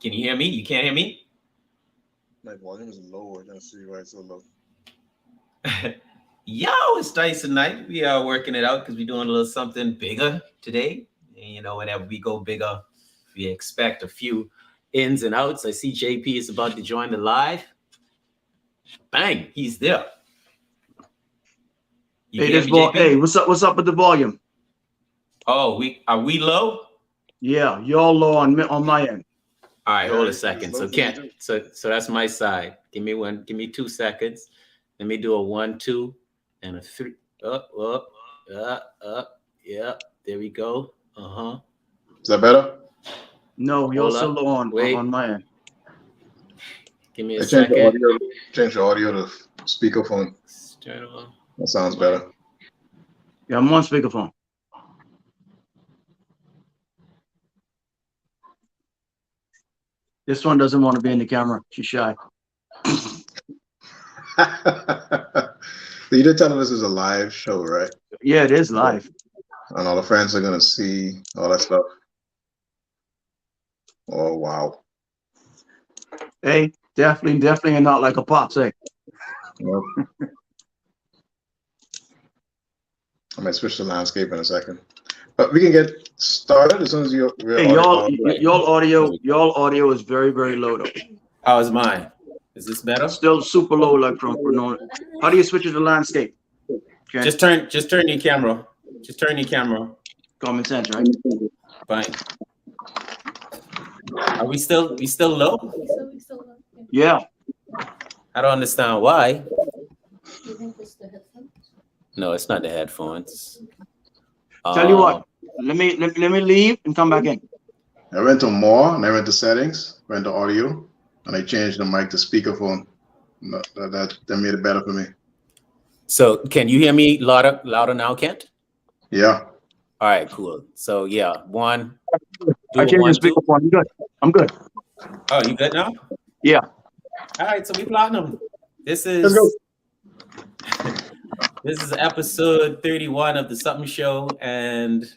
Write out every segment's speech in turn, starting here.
Can you hear me? You can't hear me? My volume is low. I can't see why it's so low. Yo, it's Dyson Knight. We are working it out because we're doing a little something bigger today. And, whenever we go bigger, we expect a few ins and outs. I see JP is about to join the live. Bang, he's there. Hey, hey, what's up? What's up with the volume? Oh, are we low? Yeah, y'all low on my end. All right, hold a second. So that's my side. Give me 2 seconds. Let me do a 1, 2, and a 3. Up. Yeah, there we go. Is that better? No, you're still low on my end. Give me a second. Change the audio to speakerphone. That sounds better. Yeah, I'm on speakerphone. This one doesn't want to be in the camera. She's shy. You did tell them this is a live show, right? Yeah, it is live. And all the friends are going to see all that stuff. Oh, wow. Hey, definitely not like a pops, eh? Yep. I might switch the landscape in a second. But we can get started as soon as you're hey, y'all audio is very, very low though. How is mine? Is this better? Still super low, like from no. How do you switch to the landscape? Okay. Just turn your camera. Just turn your camera. Common sense, right? Fine. Are we still low? Yeah. I don't understand why. No, it's not the headphones. Tell you what, let me leave and come back in. I went to more, and I went to settings, went to audio, and I changed the mic to speakerphone. That made it better for me. So can you hear me louder now, Kent? Yeah. All right, cool. So yeah, one. I changed the speakerphone. I'm good. I'm good. Oh, you good now? Yeah. All right, so we platinum. This is episode 31 of the Sup'm Show, and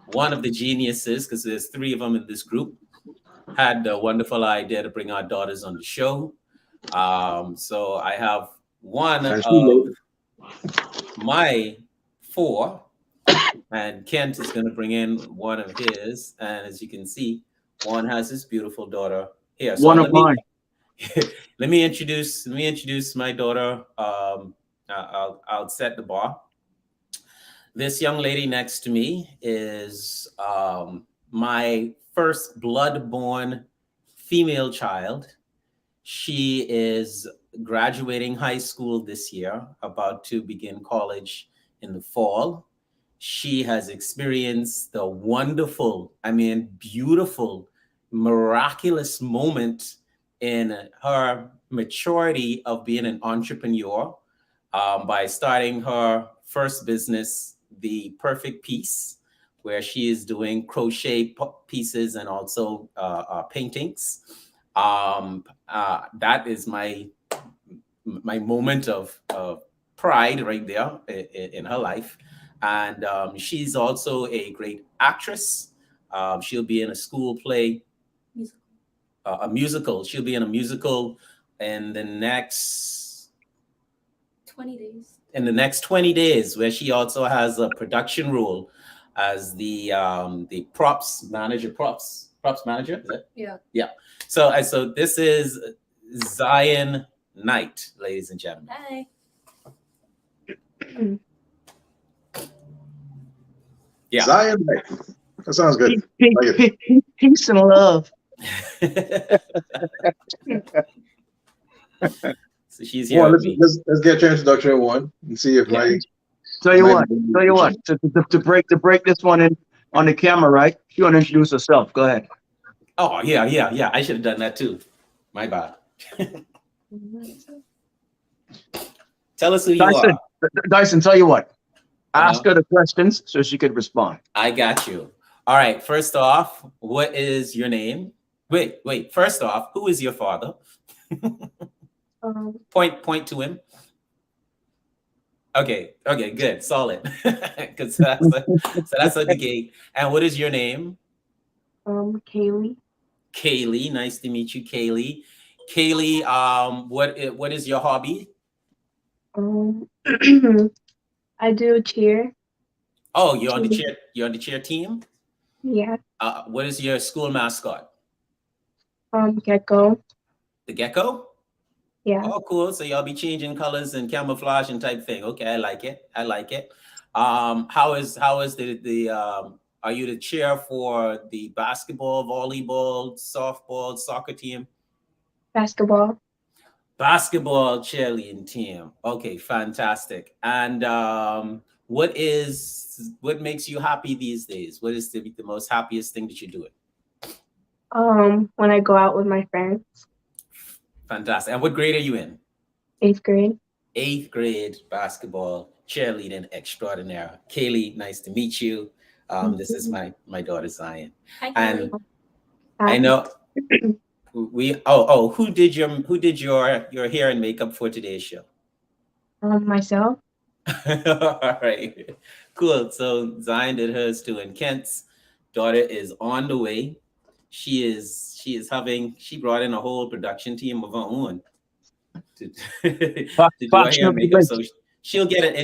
one of the geniuses, because there's 3 of them in this group, had the wonderful idea to bring our daughters on the show. So I have one of my 4, and Kent is going to bring in one of his. And as you can see, one has his beautiful daughter here. So one of mine. Let me introduce my daughter. I'll set the bar. This young lady next to me is my first blood-born female child. She is graduating high school this year, about to begin college in the fall. She has experienced the wonderful, beautiful, miraculous moment in her maturity of being an entrepreneur by starting her first business, The Perfect Piece, where she is doing crochet pieces and also paintings. That is my moment of pride right there in her life. And she's also a great actress. She'll be in a school play, a musical. She'll be in a musical in the next 20 days. In the next 20 days, where she also has a production role as the props manager. Props manager, is it? Yeah. Yeah. So this is Dyson Knight, ladies and gentlemen. Hi. Yeah. Dyson Knight. That sounds good. Peace and love. So she's here. Let's get your introduction one and see if my. Tell you what. To break this one in on the camera, right? You want to introduce herself? Go ahead. Oh yeah. I should have done that too. My bad. Tell us who you are. Dyson, tell you what. Ask her the questions so she could respond. I got you. All right. First off, what is your name? Wait. First off, who is your father? Point to him. Okay, good, solid. Because that's a gate. And what is your name? Kaylee. Kaylee. Nice to meet you, Kaylee. Kaylee, what is your hobby? Um, I do cheer. Oh, you're on the Cheer. cheer. You're on the cheer team. Yeah. What is your school mascot? Gecko. The gecko. Yeah. Oh, cool. So y'all be changing colors and camouflage and type thing. Okay, I like it. I like it. How is the are you the chair for the basketball, volleyball, softball, soccer team? Basketball. Basketball cheerleading team. Okay, fantastic. And what makes you happy these days? What is the most happiest thing that you're doing? When I go out with my friends. Fantastic. And what grade are you in? 8th grade. 8th grade basketball cheerleading extraordinaire. Kaylee, nice to meet you. This is my daughter Zion. Hi, And Kelly. I know who did your hair and makeup for today's show? Myself. All right, cool. So Zion did hers too, and Kent's daughter is on the way. She brought in a whole production team of her own to do her hair and makeup. So she'll get an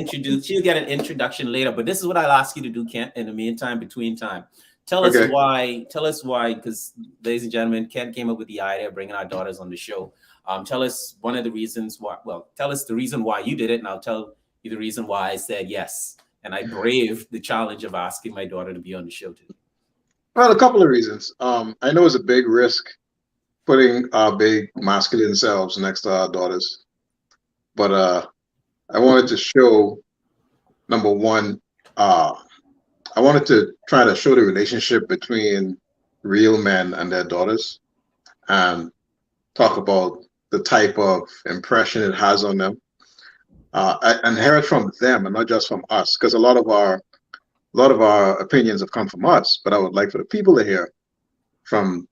introduction later. But this is what I'll ask you to do, Kent, in the meantime, between time. Tell us why, because ladies and gentlemen, Kent came up with the idea of bringing our daughters on the show. Tell us one of the reasons why, tell us the reason why you did it, and I'll tell you the reason why I said yes. And I braved the challenge of asking my daughter to be on the show today. Well, a couple of reasons. I know it's a big risk putting our big masculine selves next to our daughters, but I wanted to show, number one, I wanted to try to show the relationship between real men and their daughters, and talk about the type of impression it has on them, and hear it from them and not just from us, because a lot of our opinions have come from us, but I would like for the people to hear from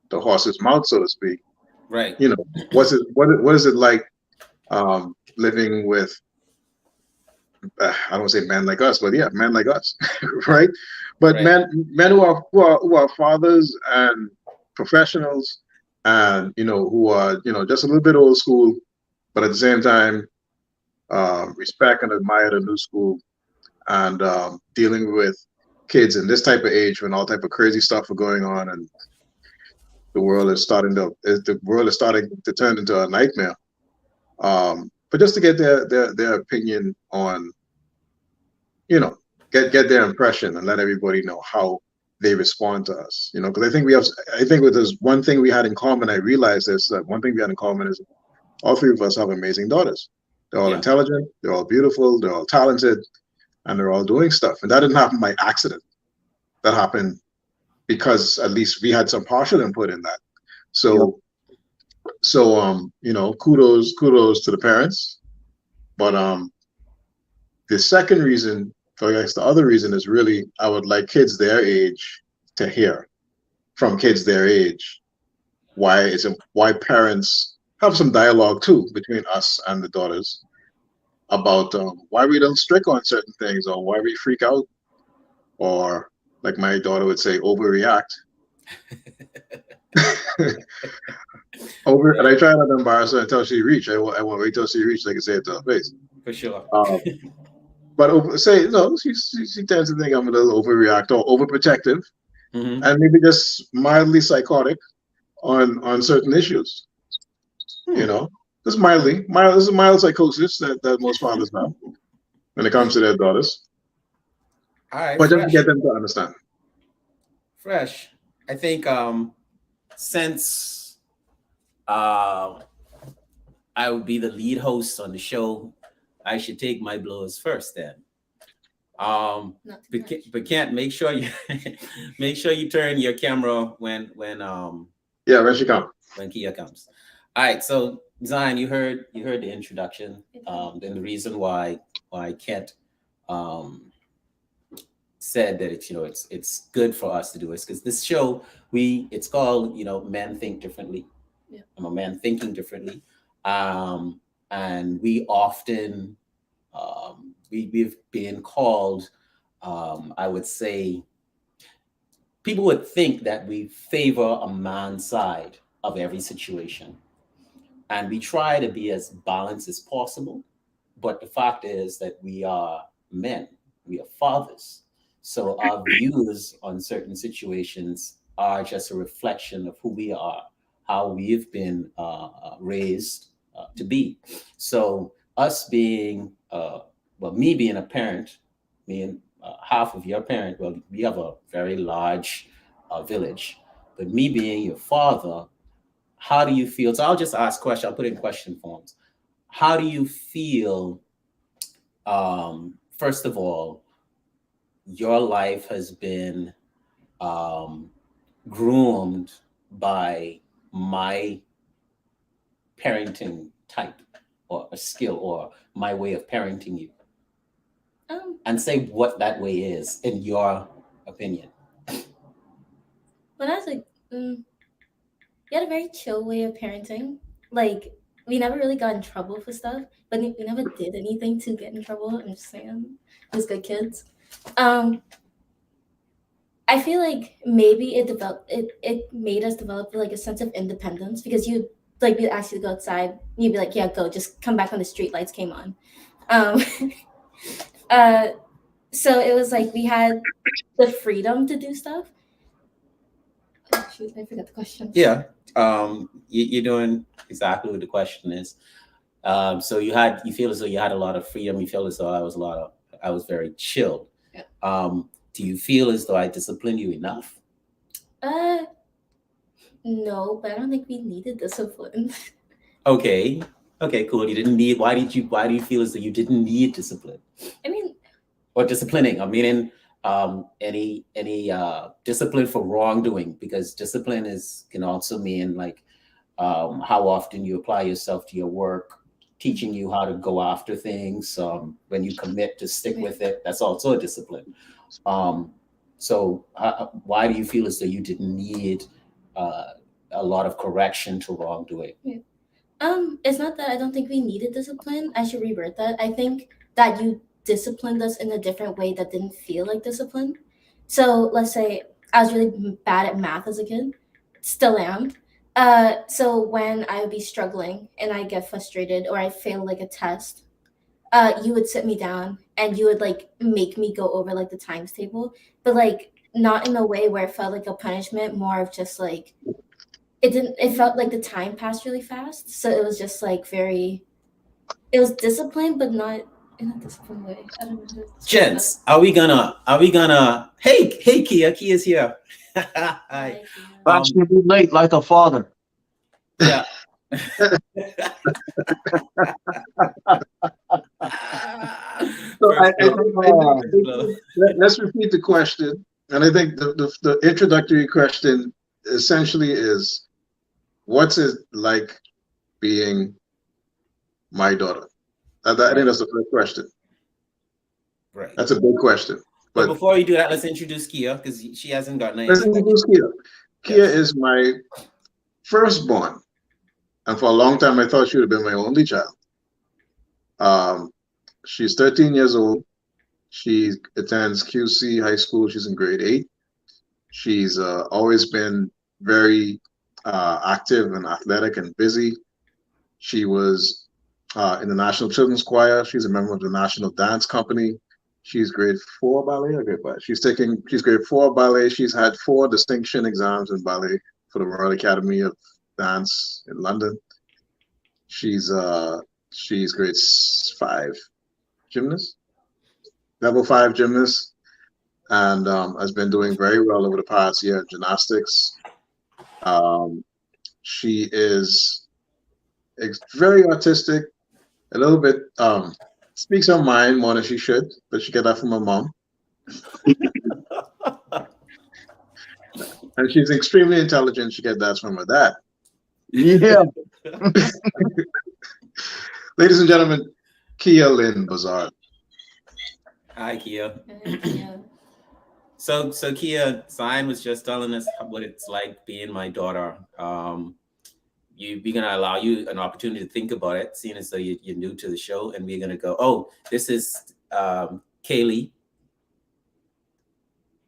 the horse's mouth, so to speak. Right. You know, what is it like living with, I don't want to say men like us, but yeah, men like us, right? But right. men who are fathers and professionals, and who are just a little bit old school, but at the same time respect and admire the new school, and dealing with kids in this type of age when all type of crazy stuff are going on, and the world is starting to turn into a nightmare. But just to get their opinion on, get their impression and let everybody know how they respond to us. Because I think there's one thing we had in common. I realized this, that one thing we had in common is all three of us have amazing daughters. They're all intelligent, they're all beautiful, they're all talented, and they're all doing stuff. And that didn't happen by accident. That happened because at least we had some partial input in that. So kudos to the parents. But the second reason, or I guess the other reason, is really I would like kids their age to hear from kids their age why parents have some dialogue too between us and the daughters about why we don't strict on certain things, or why we freak out, or like my daughter would say, overreact. And I try not to embarrass her until she reach. I won't wait till she reach so I can say it to her face. For sure. But she tends to think I'm a little overreact or overprotective, and maybe just mildly psychotic on certain issues. Just mildly. This is a mild psychosis that most fathers have when it comes to their daughters. All right, but just to get them to understand. Fresh. I think since I would be the lead host on the show, I should take my blows first then. But Kent, make sure you turn your camera when she comes. When Kia comes. All right, so Zion, you heard the introduction. Then the reason why Kent said that it's good for us to do it because this show it's called Men Think Differently. Yeah. I'm a man thinking differently, and we often we've been called I would say people would think that we favor a man's side of every situation. And we try to be as balanced as possible. But the fact is that we are men, we are fathers. So our views on certain situations are just a reflection of who we are, how we've been raised to be. So us being, well, me being a parent, me and half of your parent, well, we have a very large village, but me being your father, how do you feel? So I'll just ask questions, I'll put in question forms. How do you feel, first of all, your life has been groomed by my parenting type or a skill or my way of parenting you? And say what that way is in your opinion. When I was like, you had a very chill way of parenting. Like, we never really got in trouble for stuff, but we never did anything to get in trouble. I'm just saying, as good kids. I feel like maybe it made us develop like a sense of independence, because you'd ask you to go outside, you'd be like, yeah, go, just come back when the street lights came on. So it was like we had the freedom to do stuff. Oh, shoot, I forgot the question. Yeah, you're doing exactly what the question is. So you feel as though you had a lot of freedom. You feel as though I was very chill. Yeah. Do you feel as though I disciplined you enough? No, but I don't think we needed discipline. Okay, cool. You didn't need. Why do you feel as though you didn't need discipline? I mean, Or disciplining? I mean, any discipline for wrongdoing, because discipline can also mean like how often you apply yourself to your work, teaching you how to go after things. When you commit to stick with it, that's also a discipline. So why do you feel as though you didn't need a lot of correction to wrongdoing? Yeah. It's not that I don't think we needed discipline. I should revert that. I think that you disciplined us in a different way that didn't feel like discipline. So let's say I was really bad at math as a kid, still am. So when I would be struggling and I get frustrated or I fail like a test, you would sit me down and you would like make me go over like the times table, but like not in a way where it felt like a punishment, more of just like it felt like the time passed really fast. So it was just like it was disciplined, but not in a disciplined way. I don't know how to describe Gents, are we gonna hey Kia's here. that. Hi. Actually, be late like a father. Yeah. So let's repeat the question. And I think the introductory question essentially is, what's it like being my daughter? I think that's the first question. Right. That's a big question. But before you do that, let's introduce Kia, because she hasn't got names. Let's introduce Kia. Kia is my firstborn. And for a long time, I thought she would have been my only child. She's 13 years old. She attends QC High School. She's in grade 8. She's always been very active and athletic and busy. She was in the National Children's Choir. She's a member of the National Dance Company. She's grade 4 ballet or grade 5? She's grade 4 ballet. She's had 4 distinction exams in ballet for the Royal Academy of Dance in London. She's grade 5 gymnast, level 5 gymnast, and has been doing very well over the past year in gymnastics. She is very artistic, a little bit speaks her mind more than she should, but she get that from her mom. And she's extremely intelligent. She get that from her dad. Yeah. Ladies and gentlemen, Kia Lynn Bazard. Hi, Kia. Yeah. So Kia, Zion was just telling us what it's like being my daughter. We're gonna allow you an opportunity to think about it, seeing as though you're new to the show, and we're gonna go, oh, this is Kaylee.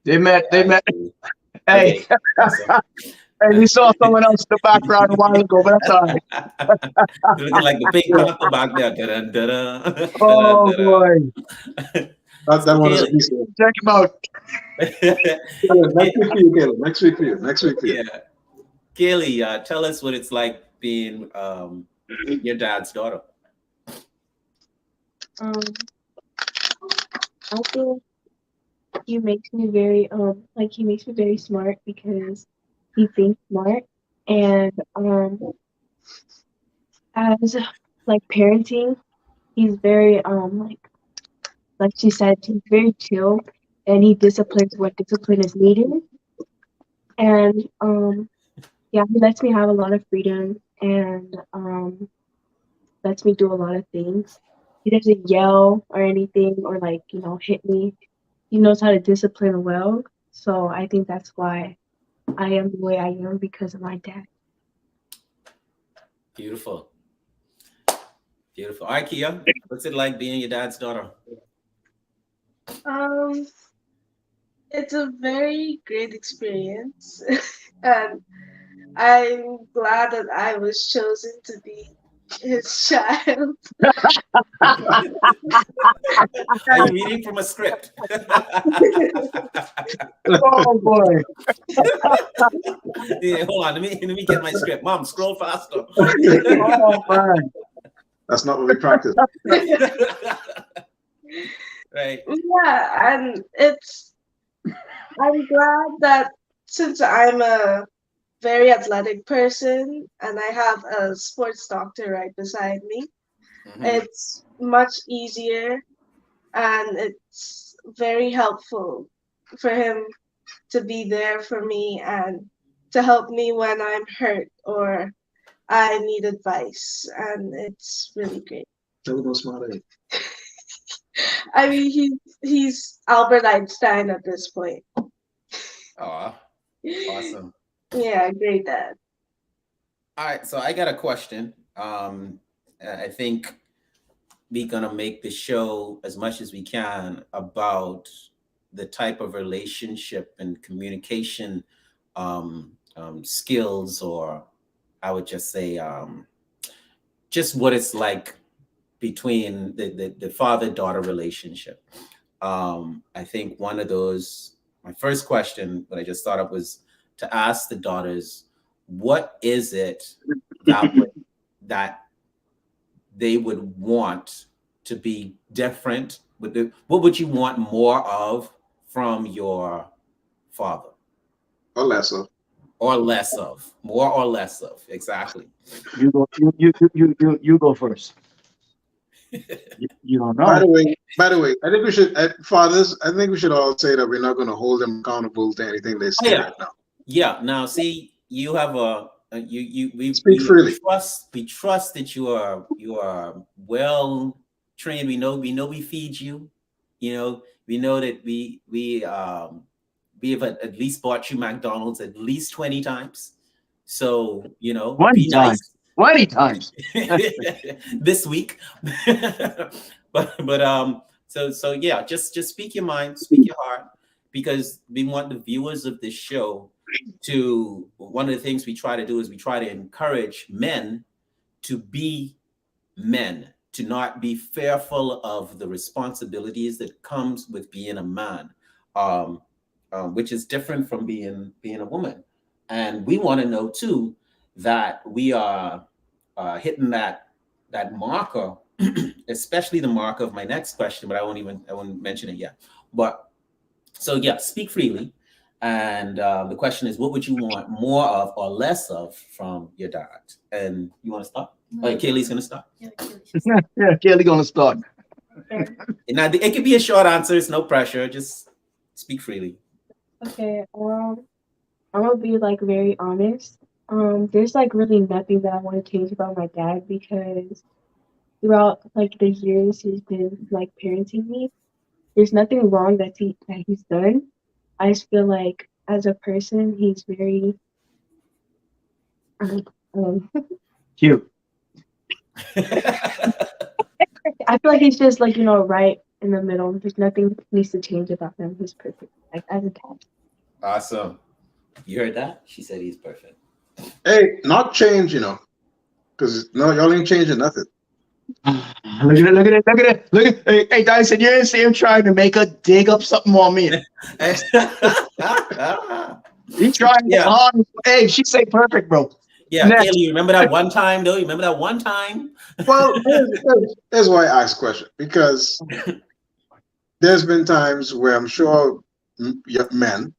They met Hey, Okay. Awesome. hey, we saw someone else in the background a while ago, but that's all right. Looking like the Pink Panther back there. Da-da, da-da, Oh da-da, da-da. boy, That one is a Kaylee. piece of. check him out. Next week for you, Caleb. Next week for you. Next week for you. Yeah. Kaylee, tell us what it's like being your dad's daughter. I think he makes me very he makes me very smart because he thinks smart, and as like parenting, he's very like she said, he's very chill, and he disciplines what discipline is needed. And yeah, he lets me have a lot of freedom, and lets me do a lot of things. He doesn't yell or anything or like, hit me. He knows how to discipline well. So I think that's why I am the way I am, because of my dad. Beautiful. Beautiful. All right, Kia, what's it like being your dad's daughter? It's a very great experience, and I'm glad that I was chosen to be his child. Are you reading from a script? Oh boy. Yeah, hold on. Let me get my script. Mom, scroll faster. Oh man. That's not what we practice. Right. Yeah, and I'm glad that since I'm a very athletic person and I have a sports doctor right beside me, Mhm. it's much easier and it's very helpful for him to be there for me and to help me when I'm hurt or I need advice, and it's really great. Tell them how smart I am. I mean, he's Albert Einstein at this point. Aw, awesome. Yeah, great dad. All right, so I got a question. I think we're gonna make the show as much as we can about the type of relationship and communication skills, or I would just say just what it's like between the father-daughter relationship. I think one of those, my first question, what I just thought of was to ask the daughters, what is it that they would want to be different? What would you want more of from your father? Or less of. Or less of, more or less of, exactly. You go. You go first. You don't know. By the way, I think we should, fathers. I think we should all say that we're not going to hold them accountable to anything they say right now. Yeah. Now, see, you have we Speak freely. We trust that you are well trained. We know we feed you. You know, we know that we have at least bought you McDonald's at least 20 times. So, you know, 20 times. Nice. 20 times this week. So yeah, just speak your mind, speak your heart, because we want the viewers of this show to, one of the things we try to do is we try to encourage men to be men, to not be fearful of the responsibilities that comes with being a man, which is different from being a woman. And we want to know too that we are hitting that marker, especially the marker of my next question, but I won't mention it yet. But so yeah, speak freely. And the question is, what would you want more of or less of from your dad? And you want to start? Like Kaylee's gonna start. Yeah, Yeah, Kaylee gonna start. Now it could be a short answer. It's no pressure. Just speak freely. Okay, I'm gonna be like very honest. There's like really nothing that I want to change about my dad, because throughout like the years he's been like parenting me, there's nothing wrong that he's done. I just feel like as a person, he's very Cute. I feel like he's just like, right in the middle. There's nothing needs to change about him. He's perfect, like as a dad. Awesome. You heard that? She said he's perfect. Hey, not change, because no, y'all ain't changing nothing. Look at it, look at it, look at it, look at it. Hey, Dyson, you didn't see him trying to make her dig up something on me. He tried Yeah. hard. Hey, she say perfect, bro. Yeah, Next. Kaylee, you remember that one time though? You remember that one time? Well, here's why I asked the question, because there's been times where I'm sure men,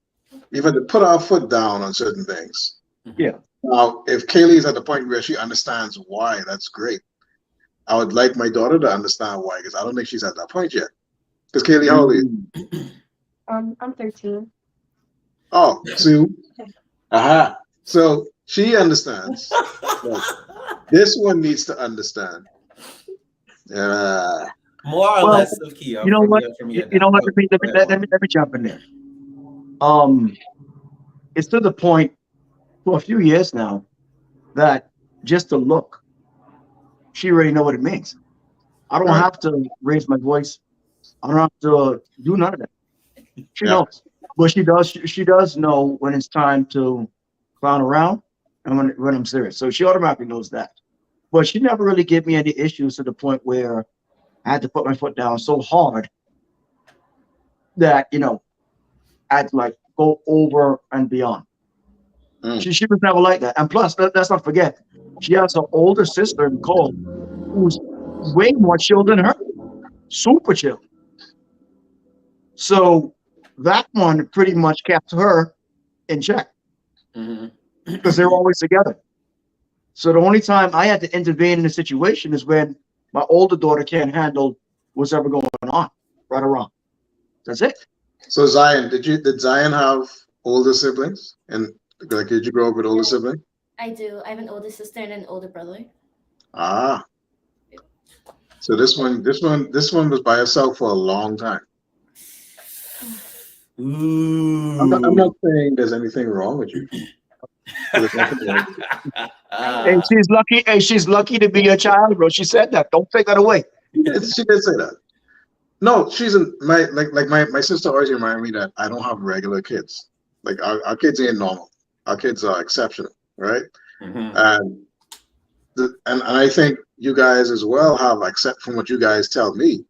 we've had to put our foot down on certain things. Yeah. Now, if Kaylee is at the point where she understands why, that's great. I would like my daughter to understand why, because I don't think she's at that point yet. Because Kaylee, how old are you? I'm 13. Oh, Sue. Aha. So she understands. This one needs to understand. More or Well, less of Kia. You know what? From You know what? Let me jump in there. It's to the point for a few years now that just to look, she already know what it means. I don't have to raise my voice. I don't have to do none of that. She knows, but she does. She does know when it's time to clown around and when I'm serious. So she automatically knows that. But she never really gave me any issues to the point where I had to put my foot down so hard that I had to like go over and beyond. She was never like that. And plus, let's not forget, she has an older sister, Nicole, who's way more chill than her. Super chill. So that one pretty much kept her in check because they were always together. So the only time I had to intervene in a situation is when my older daughter can't handle what's ever going on, right or wrong. That's it. So Zion, did Zion have older siblings? And like, did you grow up with older siblings? I do. I have an older sister and an older brother. Ah. So this one was by herself for a long time. Ooh. I'm not saying there's anything wrong with you. Hey, she's lucky. Hey, she's lucky to be your child, bro. She said that. Don't take that away. She did say that. No, she's my sister always reminded me that I don't have regular kids. Like our kids ain't normal. Our kids are exceptional, right? And I think you guys as well have, except from what you guys tell me,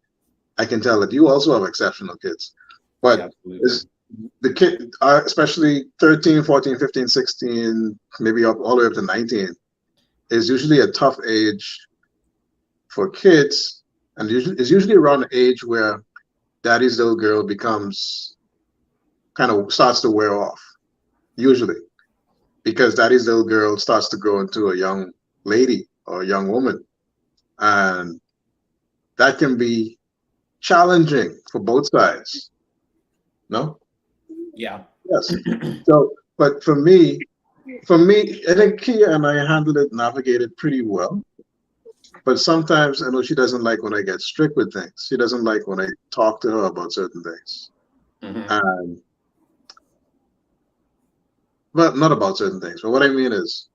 I can tell that you also have exceptional kids. But the kid, especially 13, 14, 15, 16, maybe all the way up to 19, is usually a tough age for kids. And it's usually around the age where daddy's little girl becomes starts to wear off, usually, because daddy's little girl starts to grow into a young lady or a young woman. And that can be challenging for both sides. No? Yeah. Yes. So, but for me, I think Kia and I navigated pretty well. But sometimes I know she doesn't like when I get strict with things. She doesn't like when I talk to her about certain things. But not about certain things. But what I mean is,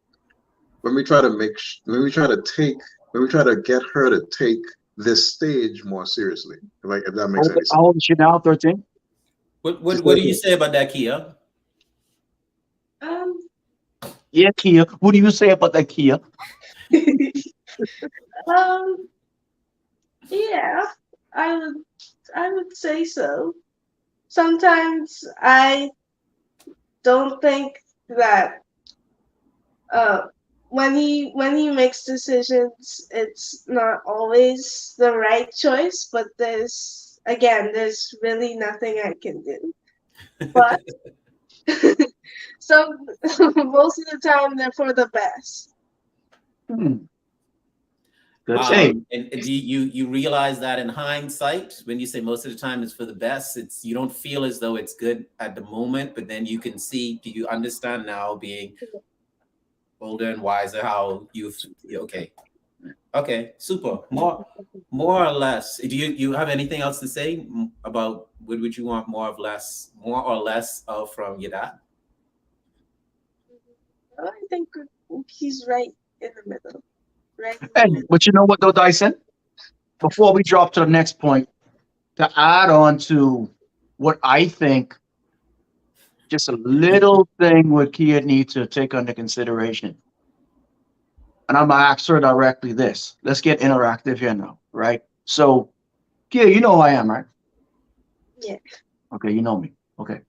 when we try to get her to take this stage more seriously, if that makes any sense. How old is she now? 13. What do you say about that, Kia? Yeah, Kia. What do you say about that, Kia? Yeah, I would say so. Sometimes I don't think that when he makes decisions, it's not always the right choice, but there's really nothing I can do. But so most of the time they're for the best. And do you realize that in hindsight, when you say most of the time it's for the best, you don't feel as though it's good at the moment, but then you can see, do you understand now, being older and wiser, how okay, super. More or less. Do you have anything else to say about what would you want more or less of from your dad? I think he's right in the middle. Right. Hey, but you know what though, Dyson? Before we drop to the next point, to add on to what I think just a little thing what Kia needs to take under consideration. And I'm gonna ask her directly this. Let's get interactive here now, right? So, Kia, you know who I am, right? Yeah. Okay, you know me. Okay.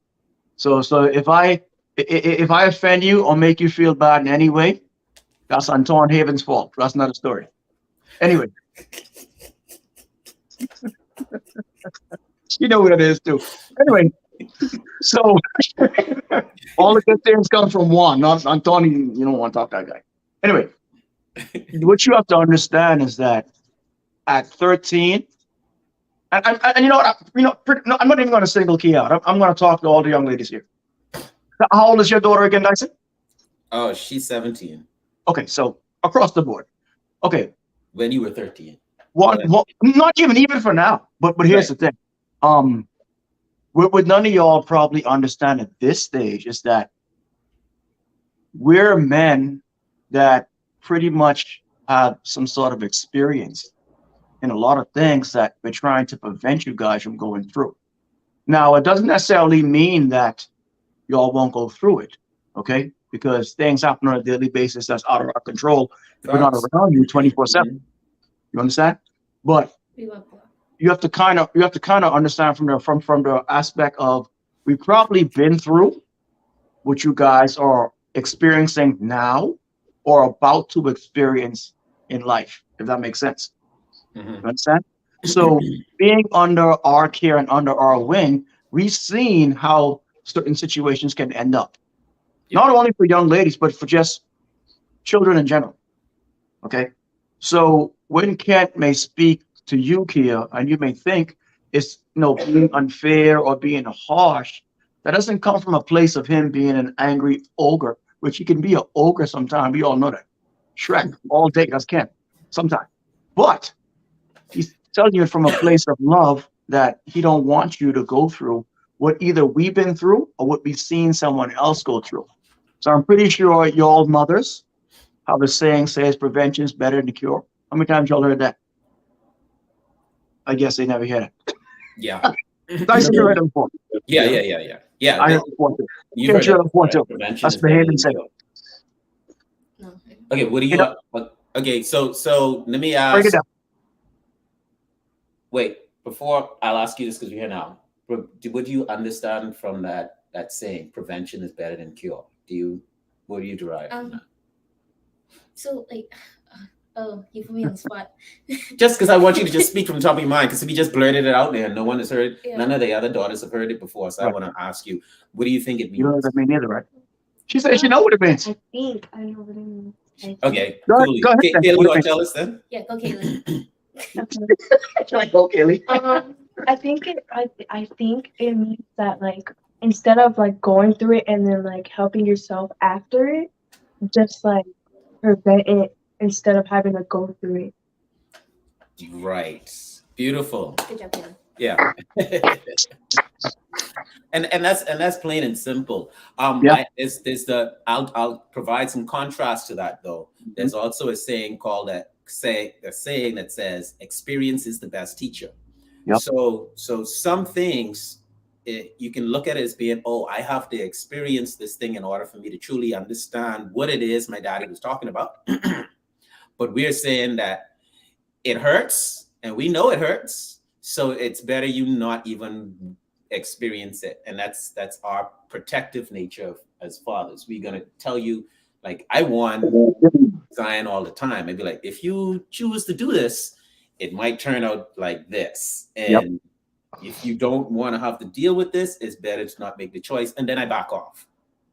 So if I offend you or make you feel bad in any way, that's Anton Haven's fault. That's another story. Anyway. You know what it is too. Anyway, so all the good things come from one, not Anton. You don't want to talk to that guy. Anyway, what you have to understand is that at 13, and you know what, no, I'm not even going to single Key out. I'm going to talk to all the young ladies here. How old is your daughter again, Dyson? Oh, she's 17. Okay, so across the board. Okay. When you were 13. One, not even for now. But here's the thing. What none of y'all probably understand at this stage is that we're men that pretty much have some sort of experience in a lot of things that we're trying to prevent you guys from going through. Now, it doesn't necessarily mean that y'all won't go through it, okay? Because things happen on a daily basis that's out of our control. If we're not around you 24/7. You understand? But you have to kind of understand from the aspect of we've probably been through what you guys are experiencing now or about to experience in life, if that makes sense. You understand? So being under our care and under our wing, we've seen how certain situations can end up. Not only for young ladies, but for just children in general. Okay? So when Kent may speak to you, Kia, and you may think it's being unfair or being harsh, that doesn't come from a place of him being an angry ogre, which he can be an ogre sometimes. We all know that. Shrek all day, that's Kent, sometimes. But he's telling you from a place of love that he don't want you to go through what either we've been through or what we've seen someone else go through. So I'm pretty sure y'all mothers, how the saying says prevention is better than the cure. How many times y'all heard that? I guess they never heard it. Yeah. Dyson, you heard it before. Yeah. I heard it before too. You heard it before too. Prevention That's is better behaving than safe. cure. Okay, what do you okay, so let me Break it ask. down. Wait, before I'll ask you this because you're here now. Would you understand from that saying prevention is better than cure? What do you derive from that? So like oh, you put me on the spot. Just because I want you to just speak from the top of your mind, because if you just blurted it out there and no one has heard, Yeah. none of the other daughters have heard it before. So I want to ask you, what do you think it means? You don't know what that means either, right? She said she know what it means. I think I know what it means. Okay, Go ahead, cool. go ahead then. Kaylee, What you do want you to tell us then? Yeah, go Kaylee. Like, go, Kaylee. I think it means that like instead of like going through it and then like helping yourself after it, just like prevent it instead of having to go through it. Right. Beautiful. Good job, Kaylee. Yeah. and that's plain and simple. Yeah. I'll provide some contrast to that though. There's also a saying called a saying that says experience is the best teacher. Yep. So some things you can look at it as being, oh, I have to experience this thing in order for me to truly understand what it is my daddy was talking about. But we're saying that it hurts and we know it hurts. So it's better you not even experience it. And that's our protective nature as fathers. We're going to tell you, like, I warn Zion all the time. I'd be like, if you choose to do this, it might turn out like this. And if you don't want to have to deal with this, it's better to not make the choice. And then I back off.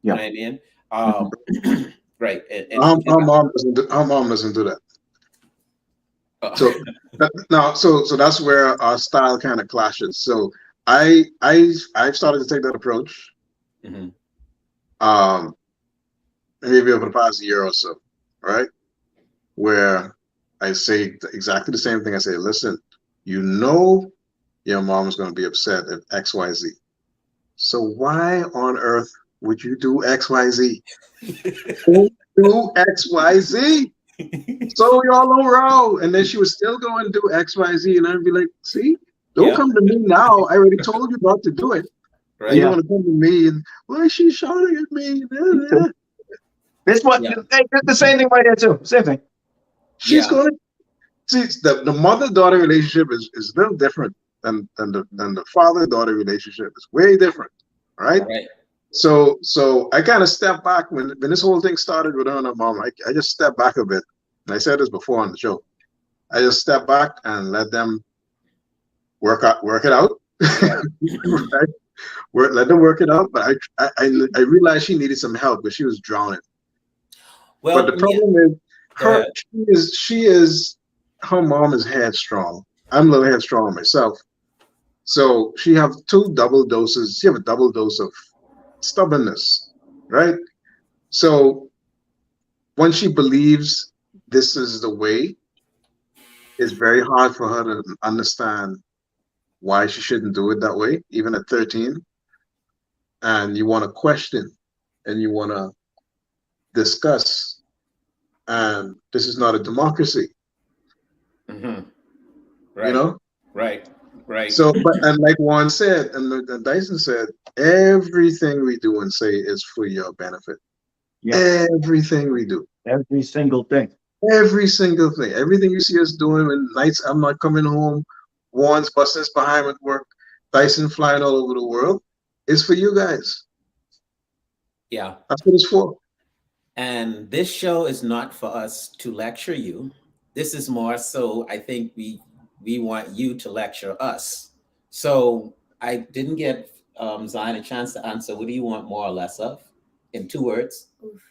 You know what I mean? Right. Our mom doesn't do that. So so that's where our style kind of clashes. So I've started to take that approach. Maybe over the past year or so, right? Where I say exactly the same thing. I say, listen, you know your mom is going to be upset at XYZ. So why on earth would you do XYZ? Do XYZ. So y'all don't row. And then she was still going to do XYZ. And I'd be like, see, don't come to me now. I already told you not to do it. Right. You don't want to come to me and why is she shouting at me? This what Yeah. the same thing right there too. Same thing. She's Yeah. going to see the mother-daughter relationship is a little different than the father-daughter relationship. It's way different, right? Right. So I kind of stepped back when this whole thing started with her and her mom. I just stepped back a bit. And I said this before on the show. I just stepped back and let them work it out. Right? Let them work it out. But I realized she needed some help because she was drowning. Well, But the problem Go is her mom is headstrong. I'm a little headstrong myself. So she have two double doses. She have a double dose of stubbornness, right? So when she believes this is the way, it's very hard for her to understand why she shouldn't do it that way, even at 13. And you want to question and you want to discuss. And this is not a democracy, Right. you know? Right. Right. So, and like Juan said, and Dyson said, everything we do and say is for your benefit. Yeah. Everything we do. Every single thing. Every single thing. Everything you see us doing when nights I'm not coming home, Juan's busting us behind at work, Dyson flying all over the world, is for you guys. Yeah. That's what it's for. And this show is not for us to lecture you. This is more so, I think we want you to lecture us. So I didn't get Zion a chance to answer. What do you want more or less of? In 2 words? Oof.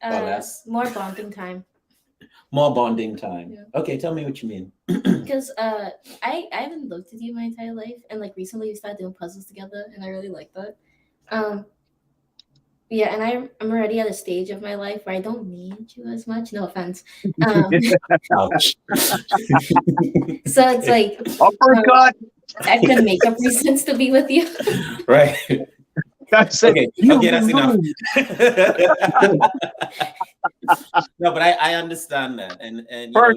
Or less? More bonding time. More bonding time. Yeah. Okay, tell me what you mean. Because I haven't looked at you my entire life, and like recently we started doing puzzles together, and I really like that. Yeah, and I'm already at a stage of my life where I don't need you as much. No offense. Ouch. So it's like Uppercut. I can make up reasons to be with you. Right. That's it. Okay, that's enough. No, but I understand that, and you know,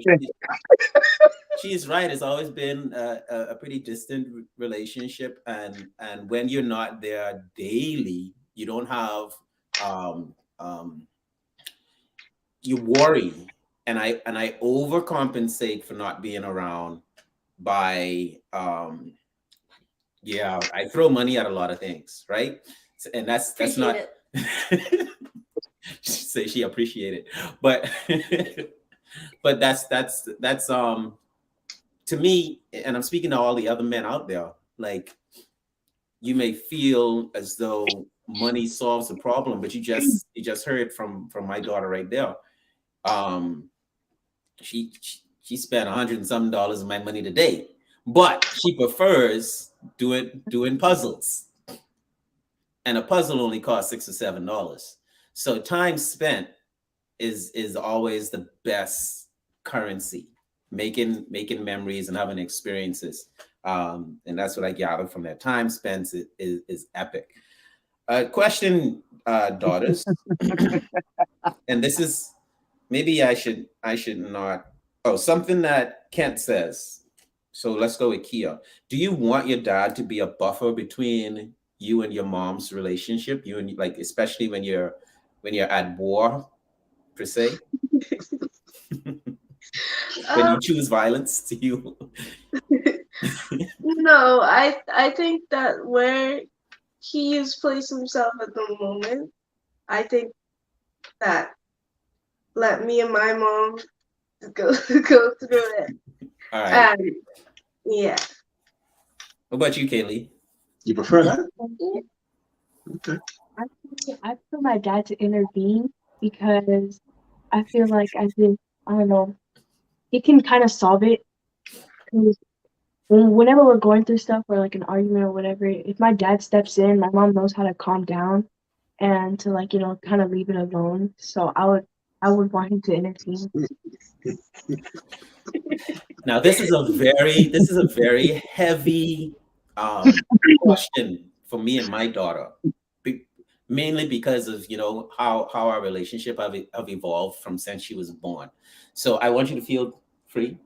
she's right. It's always been a pretty distant relationship, and when you're not there daily, you don't have you worry, and I overcompensate for not being around by yeah, I throw money at a lot of things, right? And that's not say she appreciate it, but but that's to me, and I'm speaking to all the other men out there, like you may feel as though money solves the problem, but you just heard from my daughter right there. She spent $100 and some of my money today, but she prefers doing puzzles, and a puzzle only costs $6 or $7. So time spent is always the best currency, making memories and having experiences. And that's what I gathered from that. Time spent is epic. Question, daughters, and this is maybe I should not. Oh, something that Kent says. So let's go with Kia. Do you want your dad to be a buffer between you and your mom's relationship? You and, like, especially when you're at war, per se. When you choose violence, to you. No, I think that where he has placed himself at the moment, I think that let me and my mom go through it. All right. Yeah. What about you, Kaylee? You prefer that? Okay. I feel my dad to intervene because I feel like I don't know, he can kind of solve it. Because whenever we're going through stuff or like an argument or whatever, if my dad steps in, my mom knows how to calm down and to, like, you know, kind of leave it alone. So I would want him to intervene. Now, this is a very heavy question for me and my daughter, mainly because of, you know, how our relationship have evolved from since she was born. So I want you to feel free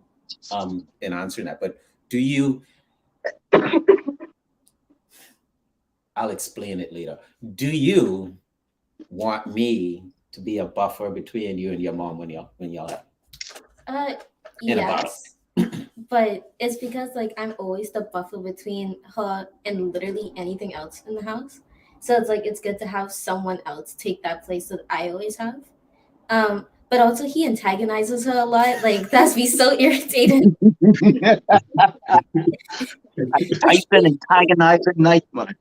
in answering that. But do you? I'll explain it later. Do you want me to be a buffer between you and your mom when y'all Uh, in a battle? yes, but it's because like I'm always the buffer between her and literally anything else in the house. So it's like it's good to have someone else take that place that I always have. But also he antagonizes her a lot. Like that's me so irritated. Tyson antagonizing Nightman.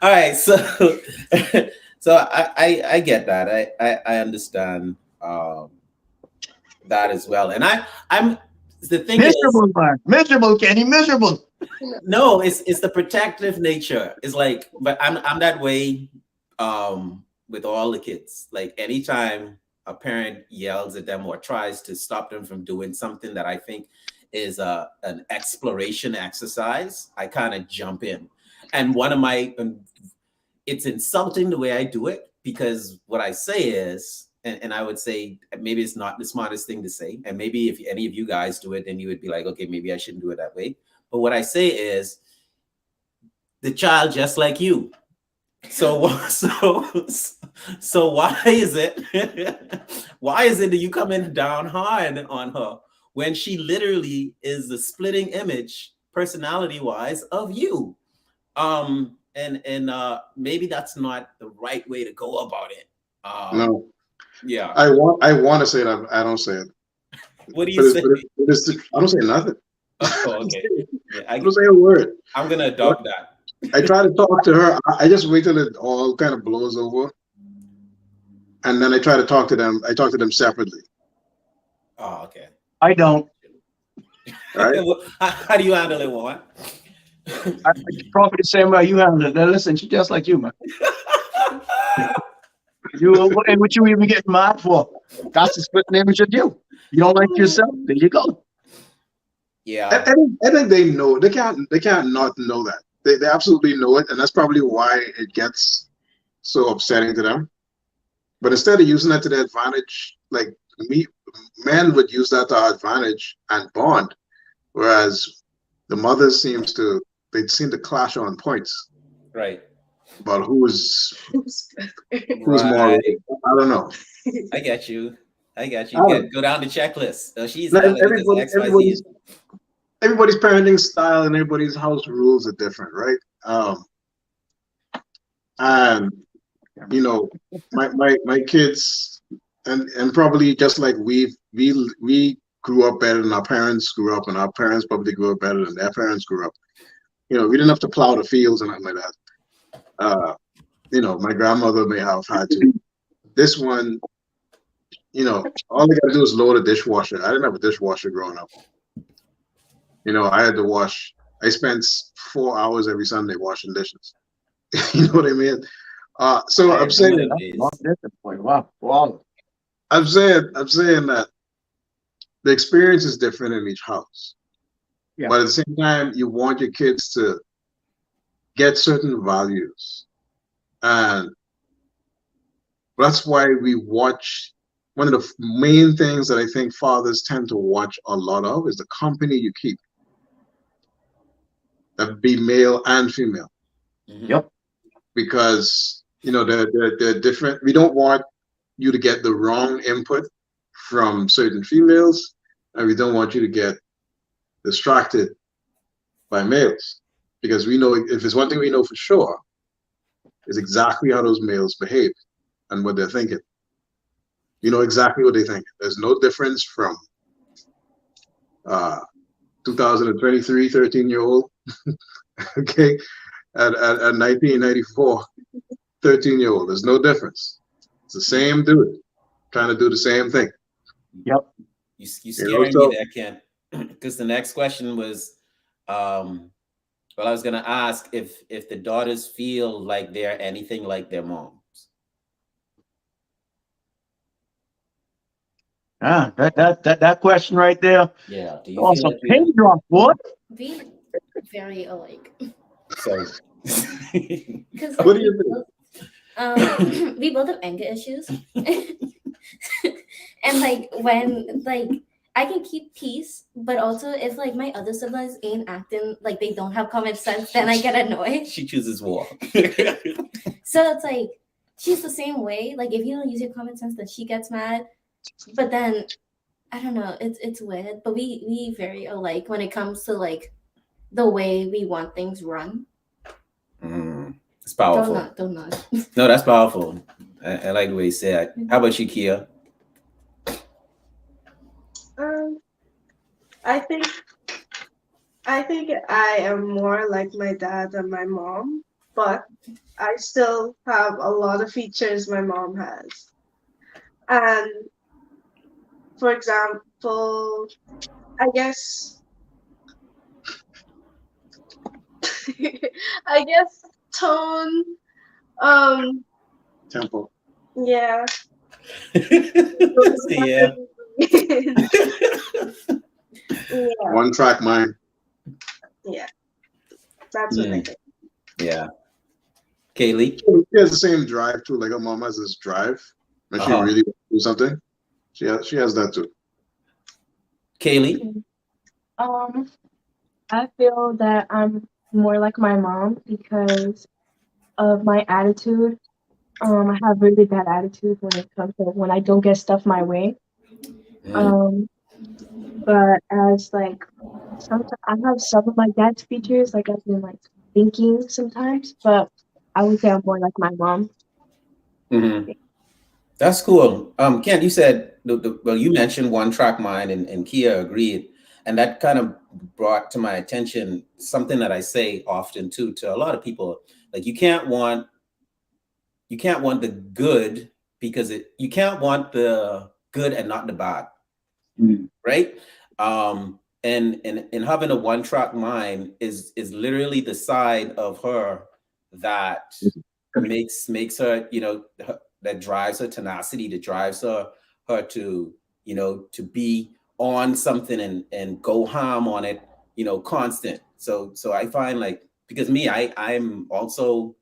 All right, so so I get that. I understand that as well. And I'm the thing is Miserable, man. Miserable, Kenny. Miserable. no, it's the protective nature. It's like, but I'm that way with all the kids. Like anytime a parent yells at them or tries to stop them from doing something that I think is an exploration exercise, I kind of jump in. And one of my it's insulting the way I do it, because what I say is, and I would say maybe it's not the smartest thing to say, and maybe if any of you guys do it, then you would be like, okay, maybe I shouldn't do it that way. But what I say is, the child just like you. So so why is it why is it that you come in down hard on her when she literally is the splitting image, personality wise, of you? And maybe that's not the right way to go about it. No, Yeah. I want to say that. I don't say it. What do But you say? I don't say nothing. Oh, okay. Yeah, I don't say a word. I'm gonna adopt that. I try to talk to her. I just wait till it all kind of blows over, and then I try to talk to them. I talk to them separately. Oh, okay. I don't. Right? How do you handle it, Juan? I probably the same way you handle it. Now listen, she's just like you, man. And what you even get mad for? That's the split image of you. You don't like yourself. There you go. Yeah. I think they know. They can't not know that. They absolutely know it, and that's probably why it gets so upsetting to them. But instead of using that to their advantage, like men would use that to our advantage and bond, whereas the mothers seem to clash on points. Right. But who's more? Right. I don't know. I get you. You Oh. get go down the checklist. So she's No, having this XYZ. everybody's parenting style and everybody's house rules are different, right? And you know, my kids and probably just like we grew up better than our parents grew up, and our parents probably grew up better than their parents grew up. You know, we didn't have to plow the fields and nothing like that. You know, my grandmother may have had to. This one, you know, all they gotta do is load a dishwasher. I didn't have a dishwasher growing up. You know, I had to wash. I spent 4 hours every Sunday washing dishes. You know what I mean? So I'm saying, Wow. I'm saying that the experience is different in each house. Yeah. But at the same time, you want your kids to get certain values. And that's why we watch. One of the main things that I think fathers tend to watch a lot of is the company you keep. That be male and female. Mm-hmm. Yep. Because, you know, they're different. We don't want you to get the wrong input from certain females, and we don't want you to get distracted by males, because we know, if there's one thing we know for sure, is exactly how those males behave and what they're thinking. You know exactly what they think. There's no difference from 2023 13-year-old okay, at 1994 13-year-old. There's no difference. It's the same dude trying to do the same thing. Yep. You scaring me there, Ken. Because the next question was, well, I was gonna ask if the daughters feel like they're anything like their moms. That question right there. Yeah. Do you Also, feel like pin drop, boy. Be very alike. so? Because What do you think? we both have anger issues. And like when like I can keep peace, but also if like my other siblings ain't acting like they don't have common sense, then I get annoyed. She chooses war. So it's like she's the same way. Like if you don't use your common sense, then she gets mad. But then I don't know. It's weird. But we very alike when it comes to like the way we want things run. It's powerful. Don't nod. No, that's powerful. I like the way you said it. How about you, Kia? I think I am more like my dad and my mom, but I still have a lot of features my mom has. And for example, I guess I guess tone, Tempo. yeah. Yeah. Yeah, One track mind. that's what I think. Yeah. Kaylee? She has the same drive too. Like her mom has this drive. When she really wants to do something, she has that too. Kaylee? I feel that I'm more like my mom because of my attitude. I have really bad attitude when it comes to when I don't get stuff my way. But as like sometimes I have some of my dad's features, like I've been like thinking sometimes, but I would say I'm more like my mom. That's cool. Kent, you said well, you mentioned one track mind, and Kia agreed, and that kind of brought to my attention something that I say often too to a lot of people. Like you can't want the good because you can't want the good and not the bad, right? And having a one track mind is literally the side of her that makes her, that drives her tenacity, that drives her to, to be on something and go ham on it, constant. So I find like, because me, I'm also,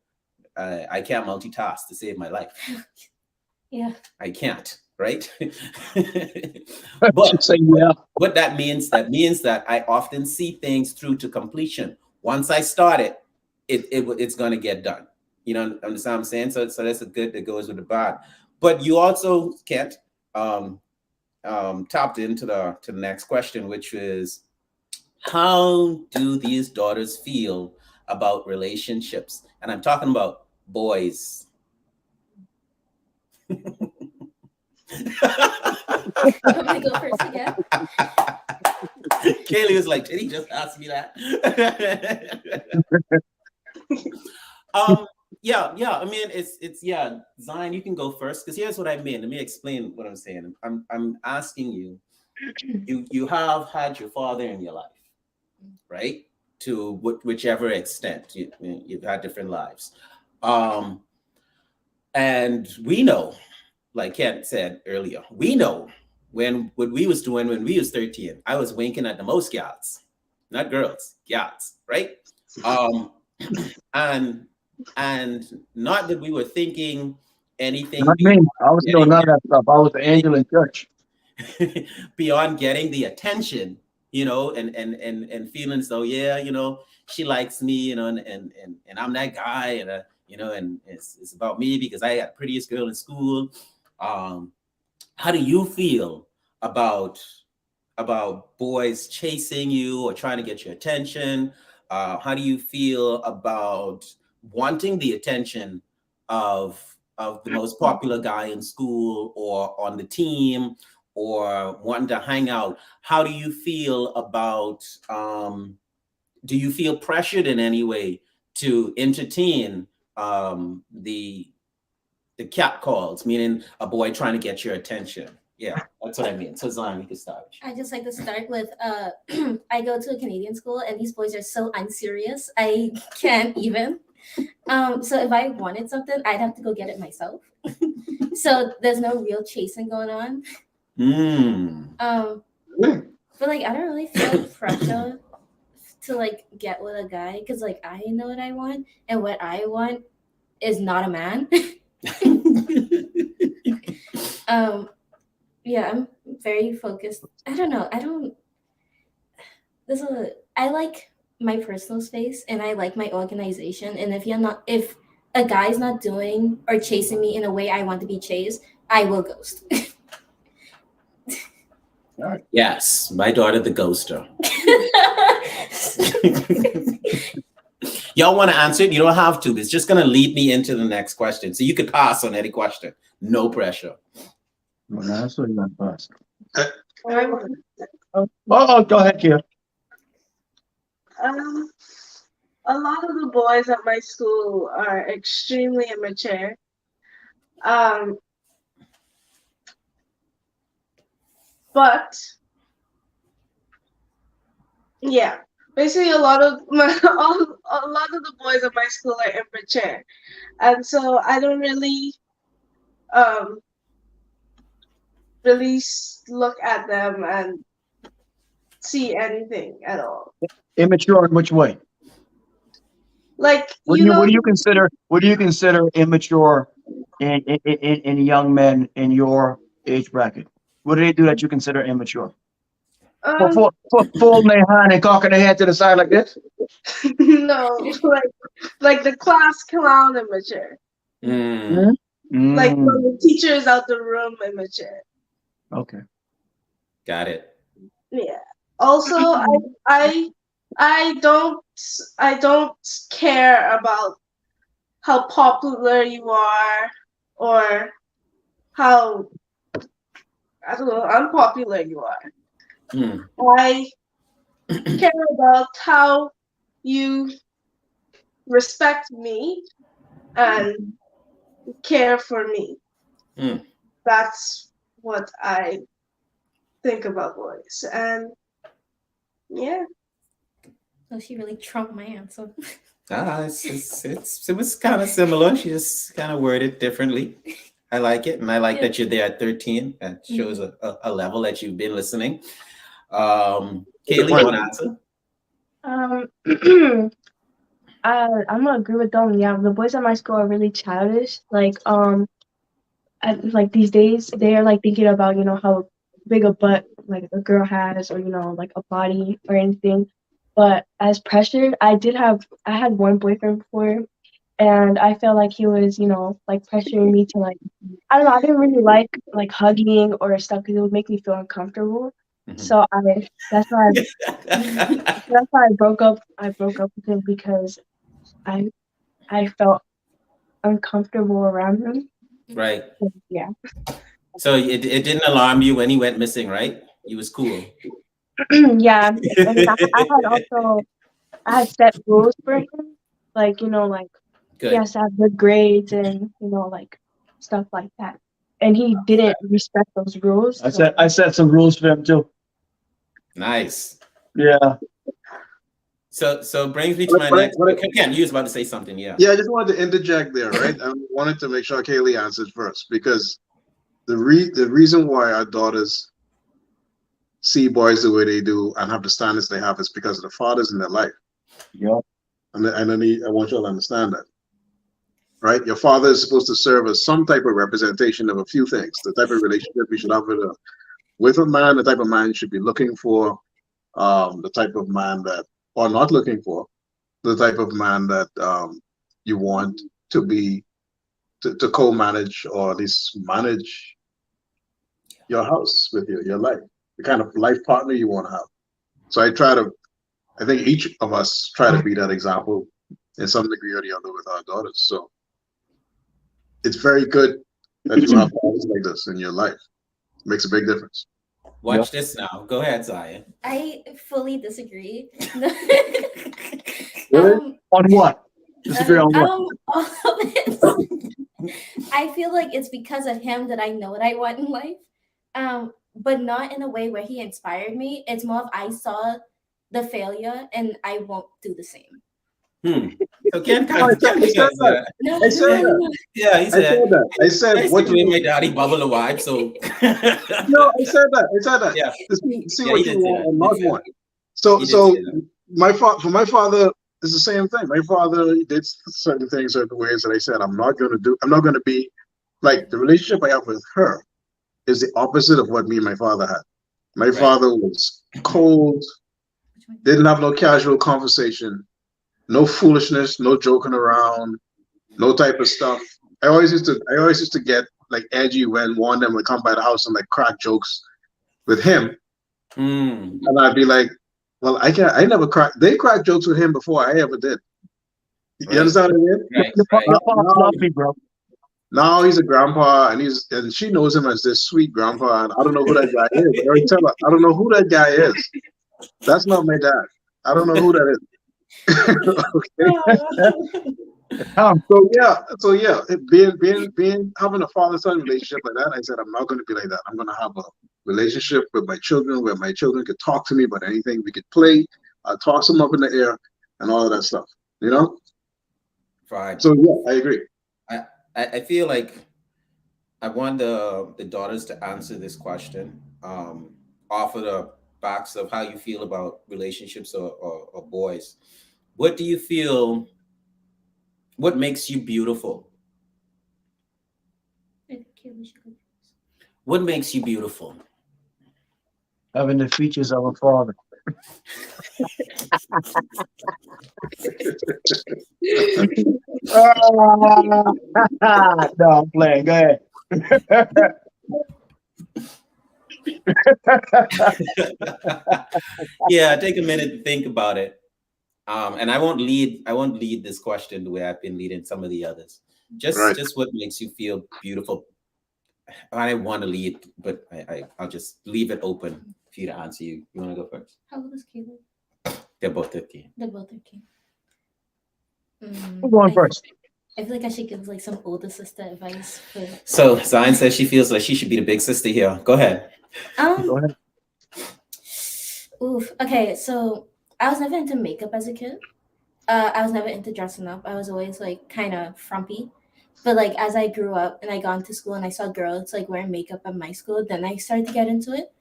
I can't multitask to save my life. Yeah. I can't, right? But say yeah. What that means that I often see things through to completion. Once I start it, it's going to get done. You know, understand what I'm saying? So that's a good that goes with the bad. But you also, Kent, tapped into the next question, which is, how do these daughters feel about relationships? And I'm talking about boys. You want me to go first again? Kaylee was like, did he just ask me that? Yeah. I mean, it's Zion, you can go first because here's what I mean. Let me explain what I'm saying. I'm asking you. You have had your father in your life, right? To whichever extent you've had different lives, and we know, like Kent said earlier, we know what we was doing when we was 13. I was winking at the most gals, not girls, gals, right? And not that we were thinking anything. Not me. I was doing none of that stuff. I was the angel in church. Beyond getting the attention, and feeling so, she likes me, and I'm that guy, and and it's about me because I got the prettiest girl in school. How do you feel about boys chasing you or trying to get your attention? How do you feel about wanting the attention of the most popular guy in school or on the team, or wanting to hang out? How do you feel about, do you feel pressured in any way to entertain the cat calls, meaning a boy trying to get your attention? Yeah, that's what I mean. So Zion, you can start. I just like to start with I go to a Canadian school and these boys are so unserious. I can't even. So if I wanted something, I'd have to go get it myself. So there's no real chasing going on. But like I don't really feel pressure to like get with a guy because like I know what I want, and what I want is not a man. Yeah, I'm very focused. I don't know. I like my personal space and I like my organization. And if a guy's not doing or chasing me in a way I want to be chased, I will ghost. Yes, my daughter, the ghoster. Y'all want to answer it? You don't have to. It's just going to lead me into the next question. So you could pass on any question. No pressure. Well, that's what you got first. Um, Oh, go ahead, Kia. a lot of the boys at my school are extremely immature. But yeah, basically a lot of the boys at my school are immature, and so I don't really look at them and see anything at all. Immature in which way? Like What do you consider immature in young men in your age bracket? What do they do that you consider immature? For folding their hand and cocking their head to the side like this? no, like the class clown immature. Like when the teacher is out the room immature. Okay. Got it. Yeah. Also, I don't care about how popular you are or how, I don't know, unpopular you are. I care about how you respect me and care for me. That's what I think about boys. And yeah. So she really trumped my answer. It was kind of similar. She just kind of worded differently. I like it. And I like that you're there at 13. That shows a level that you've been listening. Kaylee, you want to answer? I'm gonna agree with them. Yeah, the boys at my school are really childish. Like like these days they are like thinking about how big a butt like a girl has, or like a body or anything. But as pressure, I had one boyfriend before, and I felt like he was like pressuring me to like, I don't know, I didn't really like hugging or stuff because it would make me feel uncomfortable. So that's why I broke up with him, because I felt uncomfortable around him. Right. Yeah. So it didn't alarm you when he went missing, right? He was cool. Yeah. And I had set rules for him, like like Good. he has to have good grades and like stuff like that. And he didn't respect those rules. I set some rules for him too. Nice. Yeah. So brings me to my next. Ken, you was about to say something, yeah. Yeah, I just wanted to interject there, right? I wanted to make sure Kaylee answered first, because the reason why our daughters see boys the way they do and have the standards they have is because of the fathers in their life. Yeah. And I want you all to understand that, right? Your father is supposed to serve as some type of representation of a few things. The type of relationship you should have with a man, the type of man you should be looking for, the type of man that, or not looking for, the type of man that you want to be, to co-manage or at least manage your house with you, your life, the kind of life partner you want to have. So I think each of us try to be that example in some degree or the other with our daughters. So it's very good that you have fathers like this in your life. It makes a big difference. Watch this now. Go ahead, Zion. I fully disagree. Really? On what? Disagree on what? All of it. I feel like it's because of him that I know what I want in life, but not in a way where he inspired me. It's more of I saw the failure and I won't do the same. So Ken kind of I said that. Yeah, he said that. I said what you my daddy bubble a wife. So no, I said that. Yeah. See what you want and not want. So for my father, it's the same thing. My father did certain things certain ways that I said I'm not gonna be like the relationship I have with her is the opposite of what me and my father had. My Right. father was cold, didn't have no casual conversation, no foolishness, no joking around, no type of stuff. I always used to get like edgy when one of them would come by the house and like crack jokes with him. Mm. And I'd be like, well, I never cracked. They cracked jokes with him before I ever did. You Right. understand what I mean? Right. Your Right. pops love me, bro. Now he's a grandpa, and she knows him as this sweet grandpa, and I don't know who that guy is. I already tell her, I don't know who that guy is. That's not my dad. I don't know who that is. Okay. So yeah, being having a father-son relationship like that, I said I'm not going to be like that. I'm going to have a relationship with my children where my children could talk to me about anything. We could play, toss them up in the air, and all of that stuff. You know. Right. So yeah, I agree. I feel like I want the daughters to answer this question off of the box of how you feel about relationships or boys. What do you feel? What makes you beautiful? What makes you beautiful? Having the features of a father. No, I'm playing. Go ahead. Yeah, take a minute to think about it. And I won't lead this question the way I've been leading some of the others. Just what makes you feel beautiful. I want to lead, but I'll just leave it open for you to answer. You want to go first? How old is Caleb? They're both 13. They're both 13. Who's going first? I feel like I should give like some older sister advice. So Zion says she feels like she should be the big sister here. Go ahead. Go ahead. Oof. Okay, so I was never into makeup as a kid. I was never into dressing up. I was always like kind of frumpy. But like as I grew up and I got into school and I saw girls like wearing makeup at my school, then I started to get into it.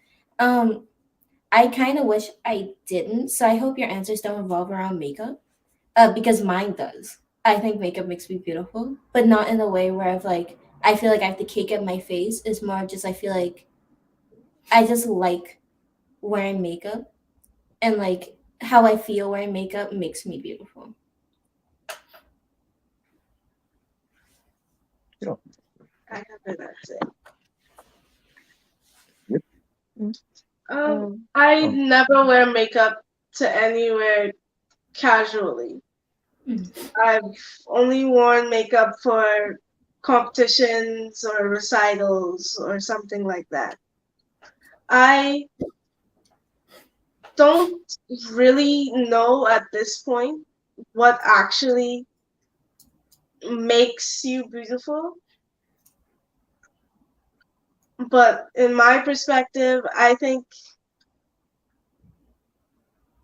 I kind of wish I didn't. So I hope your answers don't revolve around makeup, because mine does. I think makeup makes me beautiful, but not in a way where I feel like I have to cake up my face. It's more just I feel like I just like wearing makeup, and like how I feel wearing makeup makes me beautiful. I have that's it. Yep. I never wear makeup to anywhere casually. I've only worn makeup for competitions or recitals or something like that. I don't really know at this point what actually makes you beautiful. But in my perspective, I think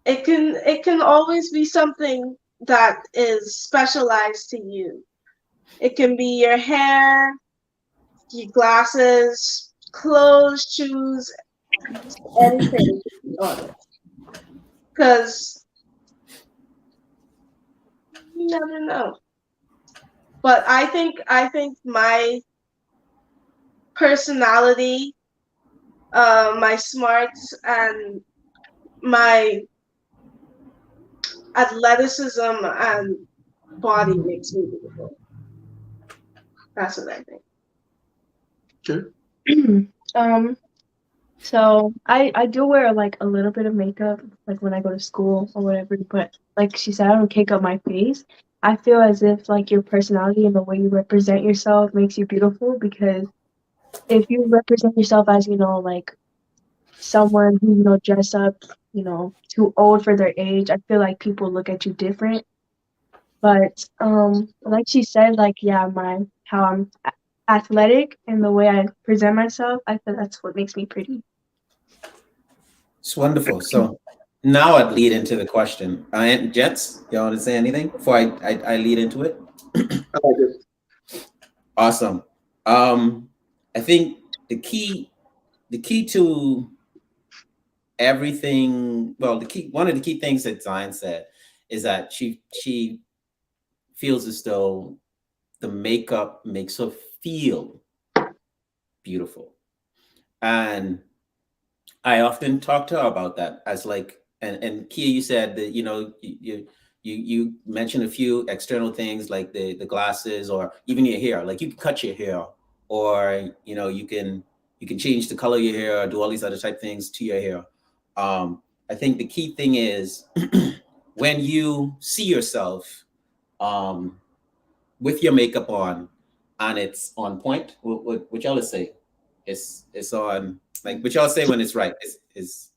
it can always be something that is specialized to you. It can be your hair, your glasses, clothes, shoes, anything on it. Because you never know. But I think my personality, my smarts, and my athleticism and body makes me beautiful. That's what I think. Okay. So I do wear like a little bit of makeup like when I go to school or whatever, but like she said, I don't cake up my face. I feel as if like your personality and the way you represent yourself makes you beautiful, because if you represent yourself as, like someone who, dress up, too old for their age, I feel like people look at you different. But like she said, like how I'm athletic and the way I present myself, I feel that's what makes me pretty. It's wonderful. So now I'd lead into the question. Jets, y'all want to say anything before I lead into it? I like it. Awesome. I think the key to everything, well, one of the key things that Zion said is that she feels as though the makeup makes her feel beautiful. And I often talk to her about that as like, and Kia, you said that, you know, you mentioned a few external things like the glasses or even your hair. Like you can cut your hair, or you know, you can change the color of your hair or do all these other type things to your hair. I think the key thing is when you see yourself with your makeup on and it's on point, what y'all say? It's on, like what y'all say when it's right. Is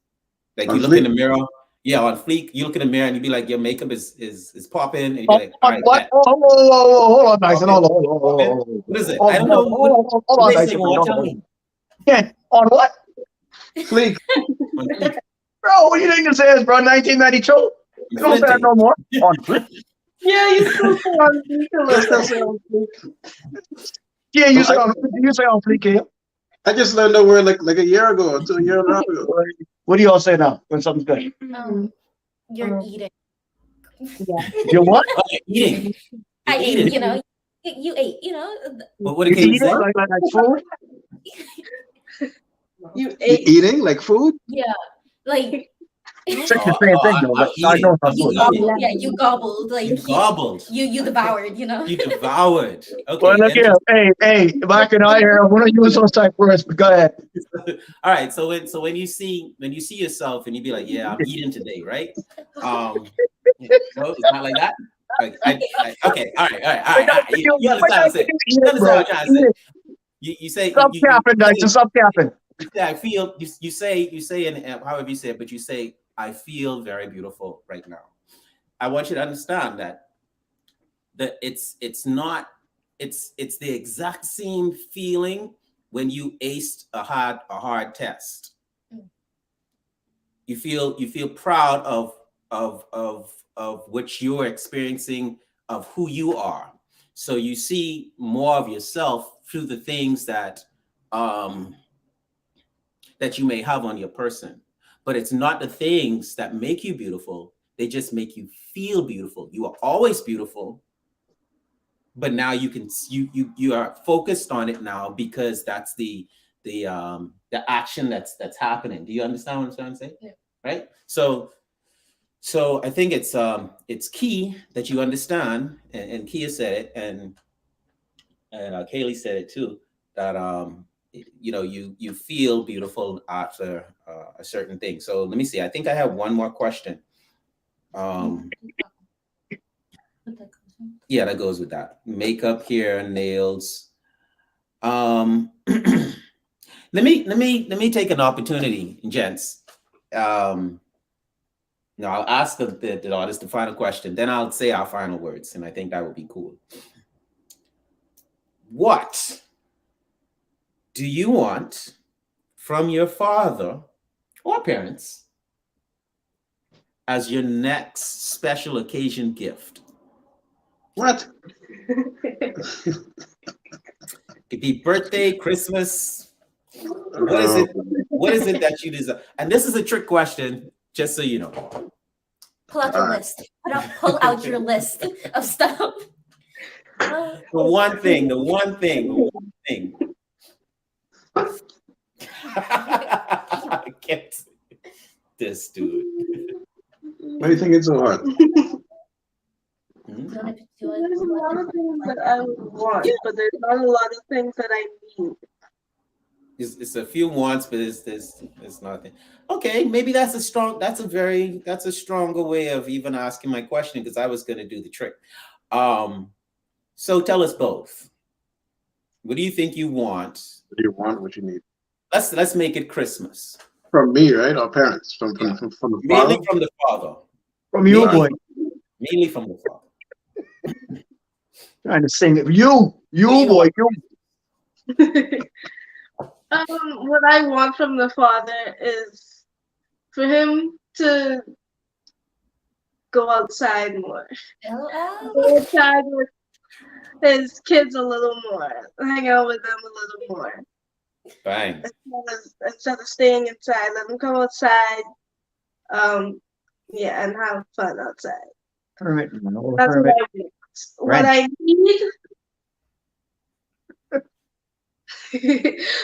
like On you look in fleek. the mirror, yeah, on fleek. You look in the mirror and you be like, your makeup is popping, and you be like, all On right, what? bet. Hold on, Dyson. Okay. Hold on. What is it? Hold I don't know. hold What on, they say, Dyson. well, tell me. Yeah, on what? Fleek. On fleek. Bro, what do you think this is, bro? 1992? You don't say that no more. On fleek. Yeah, you still say on fleek a Let's little just say bit. on fleek. Yeah, you say on fleek here. I just learned that word like a year ago, or 2 years and a half ago. What do y'all say now when something's good? You're eating. Yeah. You what? Okay, eating. I You're ate, eating. you know, you ate, you know. What You did Katie eat say? it like food? You You ate. eating like food? Yeah, like It's like the same thing, though. I'm But I know eating. it's not I'm you food. eating. gobbled. Yeah, you gobbled. Like You gobbled. you devoured. You know. You devoured. Well, Okay. look here. Hey, back in our era, we don't use those type words, but go ahead. All right. So when you see yourself and you be like, yeah, I'm eating today, right? No, it's not like that. Okay. All right. You understand what I'm saying? You understand what I'm trying to say? You say Stop capping, Dyson. Stop capping. I feel you say and however you say it, but you say I feel very beautiful right now. I want you to understand that it's not it's the exact same feeling when you aced a hard test. You feel proud of what you're experiencing, of who you are. So you see more of yourself through the things that that you may have on your person. But it's not the things that make you beautiful. They just make you feel beautiful. You are always beautiful, but now you are focused on it now because that's the action that's happening. Do you understand what I'm trying to say? Yeah. Right. So I think it's key that you understand, and Kia said it, and Kaylee said it too, that you know you feel beautiful after a certain thing. So let me see. I think I have one more question. Yeah, that goes with that. Makeup, hair, nails. Let me take an opportunity, gents. No, I'll ask the artist the final question, then I'll say our final words, and I think that would be cool. What do you want from your father or parents as your next special occasion gift? What? Could be birthday, Christmas. What is it? What is it that you desire? And this is a trick question, just so you know. Pull out your list. Pull out your list of stuff. The one thing. I can't. This dude. Why are you thinking so hard? There's a lot of things that I would want, but there's not a lot of things that I need. It's a few wants, but it's nothing. Okay, maybe that's a stronger way of even asking my question, because I was going to do the trick. So tell us both. What do you think you want? What do you want? What you need? Let's make it Christmas. From me, right? Or parents? From the Mainly father? from the father. From you, boy. Mainly from the father. Trying to sing it. You boy, you. What I want from the father is for him to go outside more. Go outside with his kids a little more. Hang out with them a little more. Bang. Instead of staying inside, let them come outside. Yeah, and have fun outside. Hermit. That's what I want. What I need.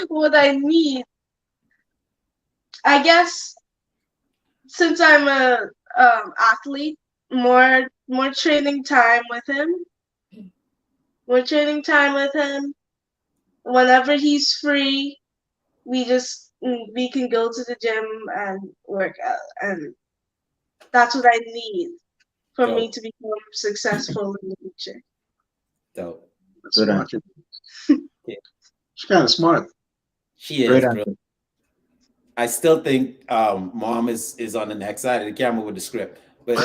What I need I guess since I'm a athlete, more training time with him. More training time with him. Whenever he's free, we can go to the gym and work out, and that's what I need for me Dope. to become successful in the future. Dope. That's Good smart. answer. She's kind of smart. She Great is, bro. answer. I still think mom is on the next side of the camera with the script. But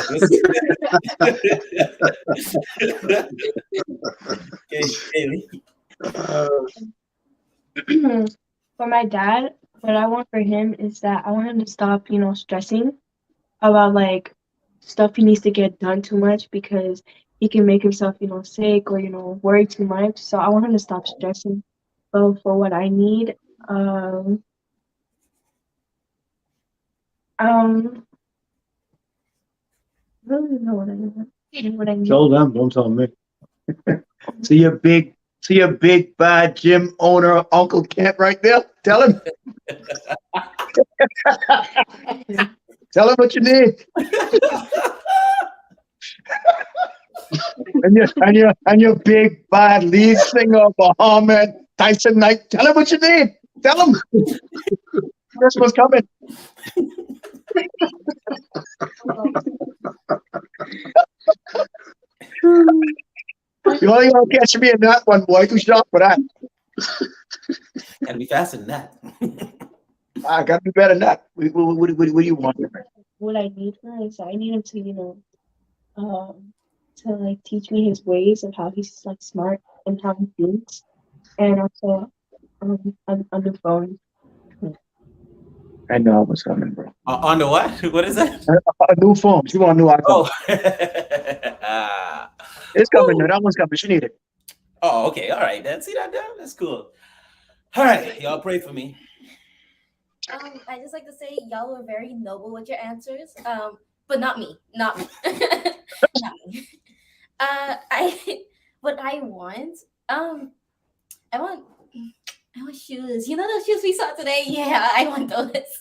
For my dad, what I want for him is that I want him to stop, stressing about like stuff he needs to get done too much because he can make himself, sick or, worry too much. So I want him to stop stressing. So for what I need, I don't really know what I need. What I need. Tell them, don't tell me. See your big bad gym owner, Uncle Kent, right there. Tell him. Tell him what you need. and your big bad lead singer, BAHA MEN, Dyson Knight. Tell him what you need. Tell him. Christmas coming. You only gonna catch me in that one, boy. Too sharp for that. Gotta be faster than that. I gotta be better than that. What do you want? What I need for him is I need him to, to like teach me his ways of how he's like smart and how he thinks, and also on the phone. I know what's coming, bro. On the what? What is that? A new phone. She want a new iPhone. Oh. It's coming. That one's coming. She need it. Oh, okay. All right. Then see that down? That's cool. All right. Y'all pray for me. I just like to say y'all were very noble with your answers. But not me. Not me. Not me. What I want, I want shoes. You know those shoes we saw today? Yeah, I want those.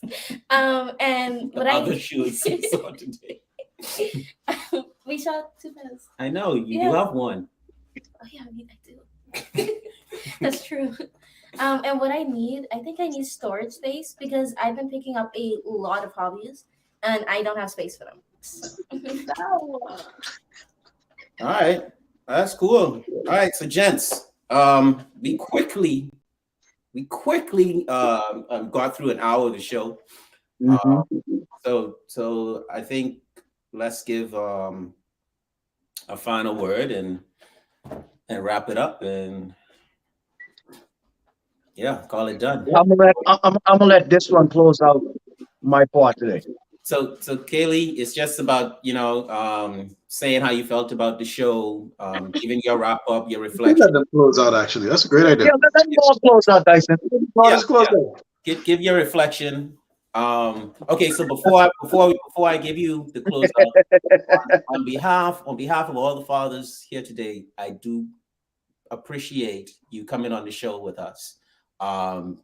And what Other shoes we saw today. we saw 2 pairs. I know you Yeah. have one. Oh yeah, I do. That's true. And what I think I need storage space because I've been picking up a lot of hobbies and I don't have space for them. All right, that's cool. All right, so gents, we quickly got through an hour of the show. So I think let's give a final word and wrap it up and yeah, call it done. I'm gonna let this one close out my part today. So Kaylee, it's just about saying how you felt about the show, giving your wrap up, your reflection. Let them close out. Actually, that's a great idea. Yeah, let them all close out, Dyson. Let's close out. Give your reflection. Okay, so before I give you the close out, on behalf of all the fathers here today, I do appreciate you coming on the show with us.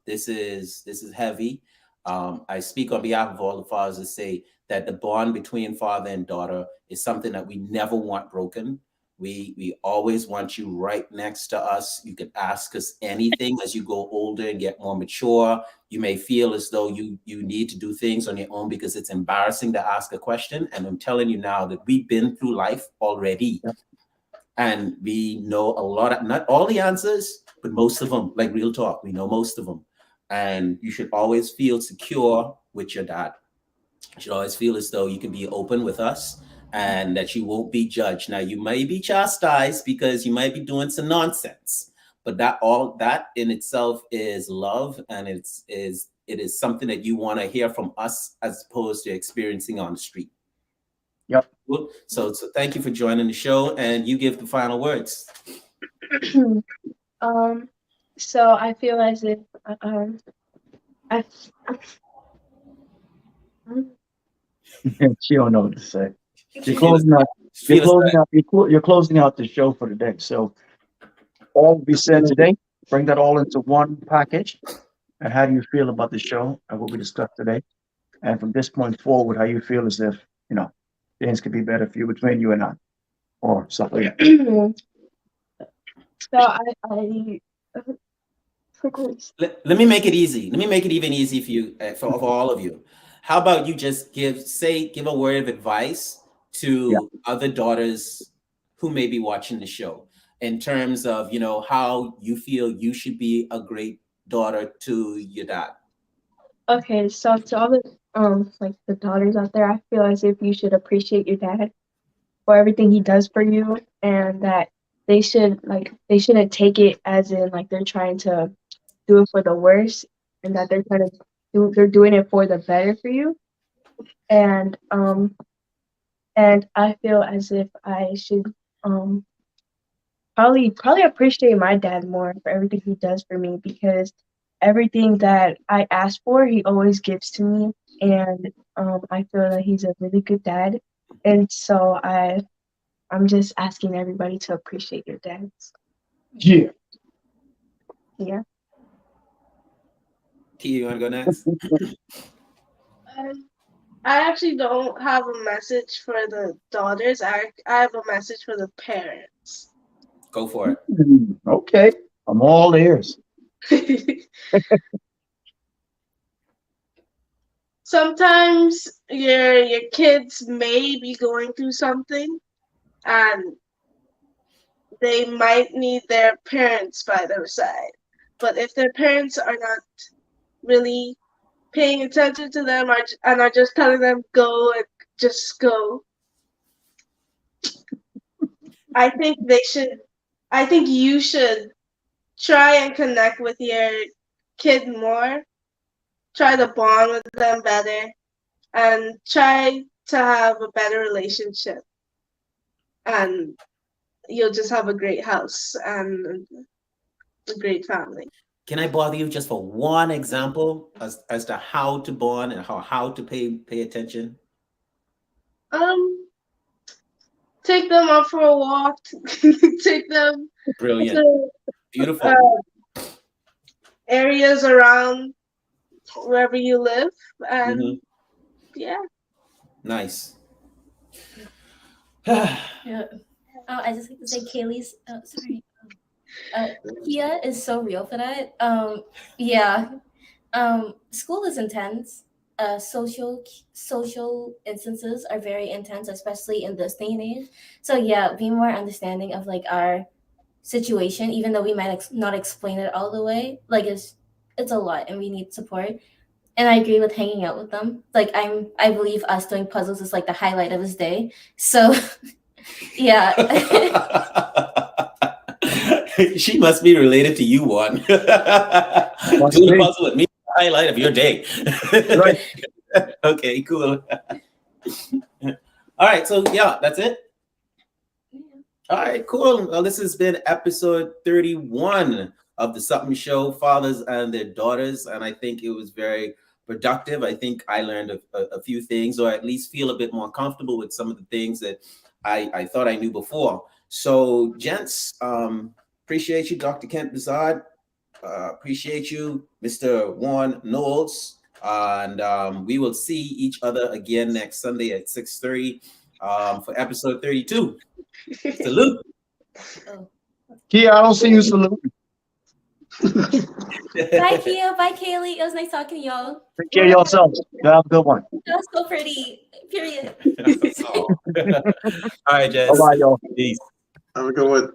This is heavy. I speak on behalf of all the fathers to say that the bond between father and daughter is something that we never want broken. We always want you right next to us. You can ask us anything as you go older and get more mature. You may feel as though you need to do things on your own because it's embarrassing to ask a question. And I'm telling you now that we've been through life already. And we know a lot of, not all the answers, but most of them, like real talk, we know most of them. And you should always feel secure with your dad. You should always feel as though you can be open with us and that you won't be judged. Now, you may be chastised because you might be doing some nonsense, but that in itself is love, and it is something that you want to hear from us as opposed to experiencing on the street. Yep. Cool. So thank you for joining the show, and you give the final words. So I feel as if she don't know what to say. You're closing out. You're closing out the show for today. So all we said today, bring that all into one package. And how do you feel about the show and what we discussed today? and from this point forward, how you feel as if, you know, things could be better for you between you and I, or something. So I Let me make it easy. Let me make it even easy for you, for all of you. How about you just give a word of advice to other daughters who may be watching the show in terms of, you know, how you feel you should be a great daughter to your dad. Okay, so to all the like the daughters out there, I feel as if you should appreciate your dad for everything he does for you, and that they shouldn't take it as in like they're trying to do it for the worse, and that they're doing it for the better for you. And I feel as if I should probably appreciate my dad more for everything he does for me, because everything that I ask for, he always gives to me, and I feel that he's a really good dad, and so I'm just asking everybody to appreciate your dads. Yeah. Yeah. T, you want to go next? I actually don't have a message for the daughters. I have a message for the parents. Go for it. Okay, I'm all ears. Sometimes your kids may be going through something, and they might need their parents by their side. But if their parents are not really paying attention to them and are just telling them go and just go, I think you should try and connect with your kid more, try to bond with them better, and try to have a better relationship. And you'll just have a great house and a great family. Can I bother you just for one example as to how to bond and how to pay attention? Take them out for a walk. Take them Brilliant. to Beautiful. areas around wherever you live, and yeah. Nice. Yeah. Oh, I just like to say Kaylee's sorry. Kia is so real for that. Yeah. School is intense. Social instances are very intense, especially in this day and age. So yeah, be more understanding of like our situation, even though we might not explain it all the way. Like it's a lot, and we need support. And I agree with hanging out with them. Like I believe us doing puzzles is like the highlight of his day. So yeah. She must be related to you, one. Doing a puzzle with me, the highlight of your day. Right. Okay, cool. All right, so yeah, that's it. All right, cool. Well, this has been episode 31 of the Sup'm Show, Fathers and Their Daughters, and I think it was very productive. I think I learned a few things, or at least feel a bit more comfortable with some of the things that I thought I knew before. So, gents, appreciate you, Dr. Kent Bazard. Appreciate you, Mr. Warren Knowles. And we will see each other again next Sunday at 6:30 for episode 32. Salute. Kia, I don't see you saluting. Bye, Kia. Bye, Kaylee. It was nice talking to y'all. Take care of yourselves. You have a good one. That was so pretty. Period. All right, Jess. Bye-bye, y'all. Peace. Have a good one.